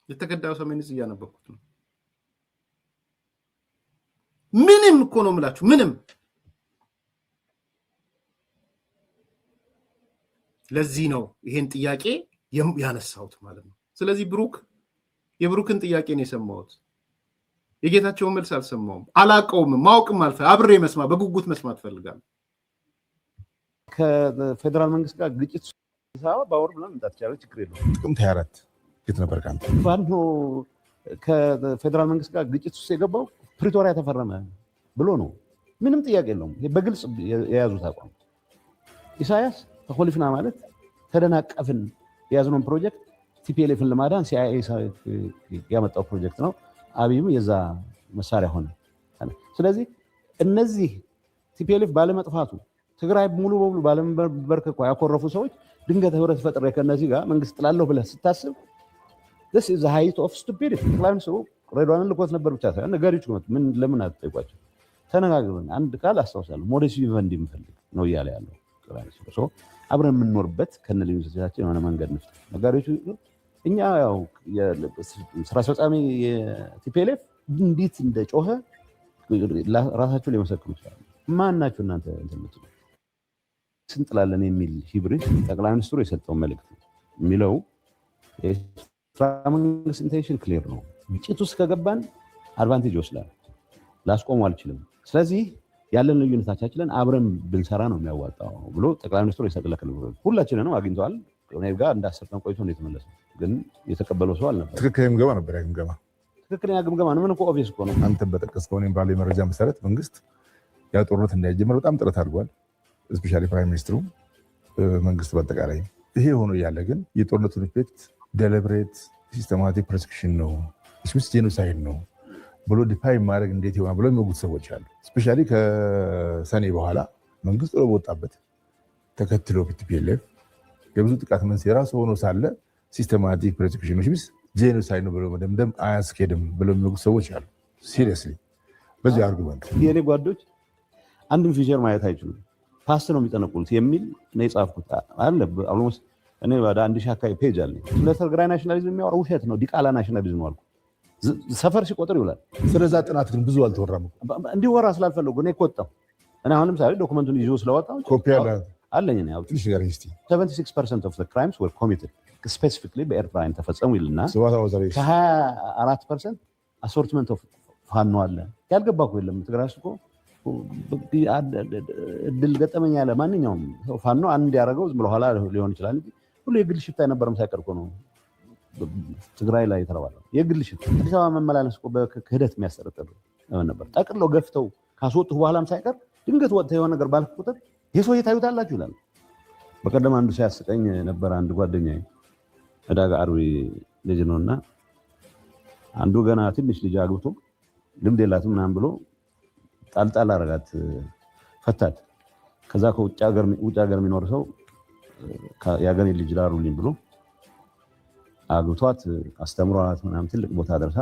[SPEAKER 2] የተከዳው ሰሜን እዝ እያነበብኩት ነው። ምንም እኮ ነው የምላችሁ፣ ምንም። ለዚህ ነው ይሄን ጥያቄ ያነሳሁት ማለት ነው። ስለዚህ የብሩክን ጥያቄ ነው የሰማሁት። የጌታቸውን መልስ አልሰማሁም፣ አላቀውም፣ ማወቅም አብሬ በጉጉት መስማት ፈልጋለሁ።
[SPEAKER 4] ከፌደራል መንግስት ጋር ግጭት ባወር ምናምን መምጣት ይቻላል፣ ችግር የለውም።
[SPEAKER 7] ጥቅምት 24 የት ነበር ካንተ?
[SPEAKER 4] ፋኖ ከፌደራል መንግስት ጋር ግጭት ውስጥ የገባው ፕሪቶሪያ ተፈረመ ብሎ ነው። ምንም ጥያቄ የለውም። በግልጽ የያዙት አቋም ኢሳያስ ተኮሊፍና ማለት ተደናቀፍን የያዝነውን ፕሮጀክት ቲፒኤልኤፍን ለማዳን ሲአይኤ ያመጣው ፕሮጀክት ነው። አብይም የዛ መሳሪያ ሆነ። ስለዚህ እነዚህ ቲፒኤልኤፍ ባለመጥፋቱ ትግራይ ሙሉ በሙሉ ባለመበርከኳ ያኮረፉ ሰዎች ድንገት ህብረት ፈጥሬ ከነዚህ ጋር መንግስት ጥላለሁ ብለህ ስታስብ this is the height of stupidity። ጠቅላይ ሚኒስትሩ ሬድዋንን ልኮት ነበር ብቻ ሳይሆን ነጋዴዎች ምን ለምን አትጠይቋቸው ተነጋግረን አንድ ቃል አስታውሳለሁ ሞዴስ ቪቨንዲ የምፈልግ ነው እያለ ያለው ጠቅላይ ሚኒስትሩ። አብረን የምንኖርበት ከነልዩነቶቻችን የሆነ መንገድ ንፍጠር። ነጋዴዎቹ እኛ ያው ስራ አስፈጻሚ የቲፒኤልኤፍ እንዴት እንደጮኸ ራሳቸው ሊመሰክሩ ይችላሉ። ማን ናቸው እናንተ እንትምትሉ ስንጥላለን የሚል ሂብሪድ ጠቅላይ ሚኒስትሩ የሰጠው መልእክት የሚለው የመንግስት ኢንቴንሽን ክሊር ነው። ግጭት ውስጥ ከገባን አድቫንቴጅ ይወስዳል። ላስቆሙ አልችልም። ስለዚህ ያለን ልዩነታችንን አብረን ብንሰራ ነው የሚያዋጣው ብሎ ጠቅላይ ሚኒስትሩ የሰጠለከለ ሁላችንንም አግኝተዋል። እኔ ጋር እንደ 10 ቀን ቆይቶ ነው የተመለሰው። ግን የተቀበለው ሰው አልነበር።
[SPEAKER 7] ትክክለኛ ግምገማ ነበር። ያ ግምገማ
[SPEAKER 4] ትክክለኛ ግምገማ ነው። ምን እኮ ኦብቪየስ እኮ ነው።
[SPEAKER 7] አንተም በጠቀስከው እኔም ባለ መረጃ መሰረት መንግስት ያ ጦርነት እንዳይጀምር በጣም ጥረት አድርጓል። ስፔሻሊ ፕራይም ሚኒስትሩ መንግስት በአጠቃላይ ይሄ ሆኖ እያለ ግን የጦርነቱን ኢፌክት ደሊብሬት ሲስተማቲክ ፕሮሴኪሽን ነው ስዊስ ጄኖሳይድ ነው ብሎ ዲፋይን ማድረግ እንዴት ይሆናል ብሎ የሚወጉት ሰዎች አሉ። ስፔሻሊ ከሰኔ በኋላ መንግስት ጥሎ በወጣበት ተከትሎ ቲፒኤልኤፍ የብዙ ጥቃት መንስኤ ራሱ ሆኖ ሳለ ሲስተማቲክ ፕሮሴኪሽን ስዊስ ጄኖሳይድ ነው ብሎ መደምደም አያስኬድም ብሎ የሚወጉት ሰዎች አሉ። ሲሪየስሊ በዚህ አርጉመንት
[SPEAKER 4] የኔ ጓዶች አንድም ፊቸር ማየት አይችሉም። ፓስት ነው የሚጠነቁሉት የሚል ነው የጻፍኩት አለ ኦልሞስት እኔ ወደ 1000 አካባቢ ፔጅ አለ። ስለ ትግራይ ናሽናሊዝም የሚያወራ ውሸት ነው። ዲቃላ ናሽናሊዝም አልኩ። ሰፈር ሲቆጥር ይውላል።
[SPEAKER 7] ስለዛ ጥናት ግን ብዙ አልተወራም።
[SPEAKER 4] እንዲወራ ስላልፈለጉ እኔ ቆጣው። እኔ አሁን ለምሳሌ ዶክመንቱን ይዞ ስለወጣው
[SPEAKER 7] ኮፒ
[SPEAKER 4] አለኝ ነው ያው
[SPEAKER 7] ትንሽ ጋር እስቲ
[SPEAKER 4] 76% of the crimes were committed specifically በኤርትራ ተፈጸሙ ይልና 24% assortment of ፋኖ አለ። ያልገባ እኮ የለም። ትግራይ እኮ እድል ገጠመኝ ያለ ማንኛውም ፋኖ አንድ ያደረገው ዝም ብሎ ኋላ ሊሆን ይችላል እንጂ ሁሉ የግል ሽፍታ የነበረም ሳይቀር እኮ ነው ትግራይ ላይ የተባለው የግል ሽፍታ። አዲስ አበባ መመላለስ እኮ በክህደት የሚያስጠረጥር ነበር። ጠቅለው ገፍተው ካስወጡ በኋላም ሳይቀር ድንገት ወጥተው የሆነ ነገር ባልክ ቁጥር ይህ ሰው ታዩታላችሁ ይላል። በቀደም አንዱ ሲያስቀኝ ነበር። አንድ ጓደኛዬ ዕዳጋ አርቢ ልጅ ነውና አንዱ ገና ትንሽ ልጅ አግብቶ ልምድ የላትም ምናምን ብሎ ጣልጣል አረጋት ፈታት። ከዛ ከውጭ ሀገር የሚኖር ሰው ያገኔ ልጅ ዳሩልኝ ብሎ አግብቷት አስተምሯት ምናምን ትልቅ ቦታ ደርሳ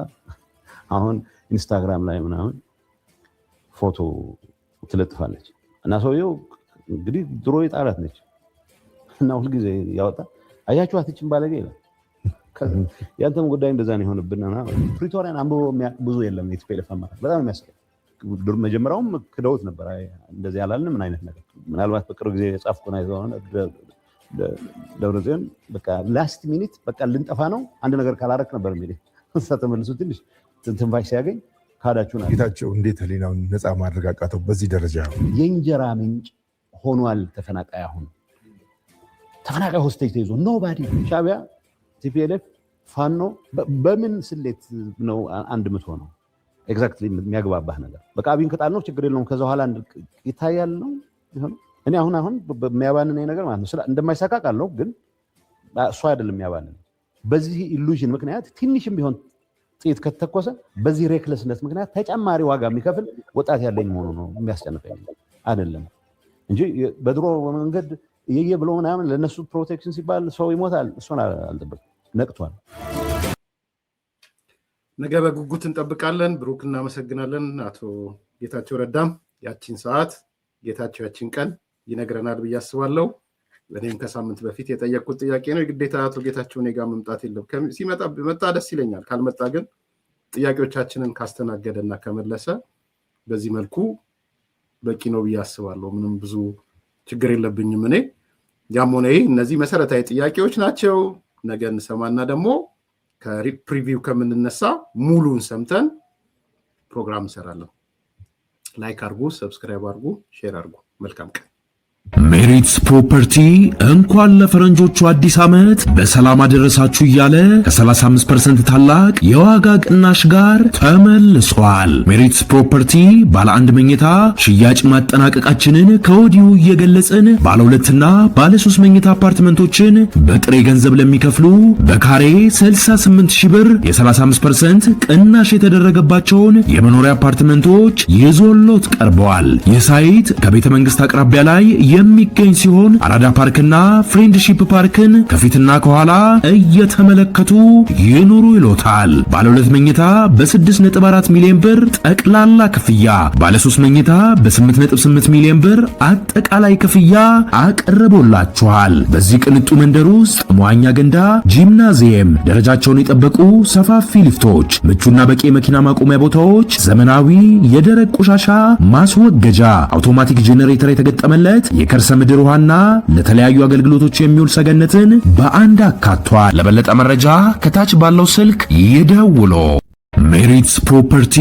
[SPEAKER 4] አሁን ኢንስታግራም ላይ ምናምን ፎቶ ትለጥፋለች። እና ሰውየው እንግዲህ ድሮ የጣላት ነች እና ሁልጊዜ ያወጣ አያችኋት እችን ባለጌ ይላል። ያንተም ጉዳይ እንደዛ ነው የሆነብንና ፕሪቶሪያን አንብቦ ብዙ የለም። የቲፒኤልኤፍ አመራር በጣም የሚያስቀው መጀመሪያውም ክደውት ነበር። እንደዚህ ያላልን ምን አይነት ነገር ምናልባት በቅርብ ጊዜ የጻፍኩና የሆነ ደብረጽዮን በቃ ላስት ሚኒት በቃ ልንጠፋ ነው አንድ ነገር ካላረክ ነበር የሚል ተመልሶ ትንሽ ትንፋሽ ሲያገኝ ካዳችሁ ነው።
[SPEAKER 7] ጌታቸው እንዴት ህሊናውን ነፃ ማድረግ አቃተው? በዚህ ደረጃ
[SPEAKER 4] የእንጀራ ምንጭ ሆኗል ተፈናቃይ። አሁን ተፈናቃይ ሆስቴጅ ተይዞ ኖባዲ ሻዕቢያ፣ ቲፒኤልኤፍ፣ ፋኖ በምን ስሌት ነው አንድ የምትሆነው? ኤግዛክትሊ የሚያግባባህ ነገር በቃ አብይን ከጣል ነው ችግር የለውም ከዛ በኋላ ይታያል ነው ይሁን። እኔ አሁን የሚያባንነኝ ነገር ማለት ነው እንደማይሳካ ቃለው ግን እሱ አይደለም የሚያባንነኝ። በዚህ ኢሉዥን ምክንያት ትንሽም ቢሆን ጥይት ከተተኮሰ በዚህ ሬክለስነት ምክንያት ተጨማሪ ዋጋ የሚከፍል ወጣት ያለኝ መሆኑ ነው የሚያስጨንቀኝ አይደለም እንጂ በድሮ መንገድ እየየ ብሎ ምናምን ለነሱ ፕሮቴክሽን ሲባል ሰው ይሞታል። እሱን አልጠበቅም። ነቅቷል።
[SPEAKER 2] ነገ በጉጉት እንጠብቃለን። ብሩክ እናመሰግናለን። አቶ ጌታቸው ረዳም ያቺን ሰዓት ጌታቸው ያቺን ቀን ይነግረናል ብዬ አስባለሁ። እኔም ከሳምንት በፊት የጠየቅኩት ጥያቄ ነው። የግዴታ አቶ ጌታቸው እኔ ጋር መምጣት የለም። ሲመጣ መጣ ደስ ይለኛል። ካልመጣ ግን ጥያቄዎቻችንን ካስተናገደና ከመለሰ በዚህ መልኩ በቂ ነው ብዬ አስባለሁ። ምንም ብዙ ችግር የለብኝም እኔ። ያም ሆነ እነዚህ መሰረታዊ ጥያቄዎች ናቸው። ነገ እንሰማና ደግሞ ከፕሪቪው ከምንነሳ ሙሉን ሰምተን ፕሮግራም እንሰራለን። ላይክ አድርጉ፣ ሰብስክራይብ አድርጉ፣ ሼር አድርጉ። መልካም ቀን።
[SPEAKER 1] ሜሪትስ ፕሮፐርቲ እንኳን ለፈረንጆቹ አዲስ ዓመት በሰላም አደረሳችሁ እያለ ከ35% ታላቅ የዋጋ ቅናሽ ጋር ተመልሷል። ሜሪትስ ፕሮፐርቲ ባለ 1 መኝታ ሽያጭ ማጠናቀቃችንን ከወዲሁ እየገለጽን ባለ 2 እና ባለ 3 መኝታ አፓርትመንቶችን በጥሬ ገንዘብ ለሚከፍሉ በካሬ 68,000 ብር የ35% ቅናሽ የተደረገባቸውን የመኖሪያ አፓርትመንቶች ይዞሎት ቀርበዋል። ይህ ሳይት ከቤተ መንግስት አቅራቢያ ላይ የሚገኝ ሲሆን አራዳ ፓርክና ፍሬንድሺፕ ፓርክን ከፊትና ከኋላ እየተመለከቱ ይኑሩ ይሎታል። ባለ 2 መኝታ በ6.4 ሚሊዮን ብር ጠቅላላ ክፍያ፣ ባለ 3 መኝታ በ8.8 ሚሊዮን ብር አጠቃላይ ክፍያ አቀርቦላችኋል። በዚህ ቅንጡ መንደር ውስጥ መዋኛ ገንዳ፣ ጂምናዚየም፣ ደረጃቸውን የጠበቁ ሰፋፊ ሊፍቶች፣ ምቹና በቂ መኪና ማቆሚያ ቦታዎች፣ ዘመናዊ የደረቅ ቆሻሻ ማስወገጃ፣ አውቶማቲክ ጄኔሬተር የተገጠመለት የከርሰ ምድር ውሃና ለተለያዩ አገልግሎቶች የሚውል ሰገነትን በአንድ አካቷል። ለበለጠ መረጃ ከታች ባለው ስልክ ይደውሉ። ሜሪትስ ፕሮፐርቲ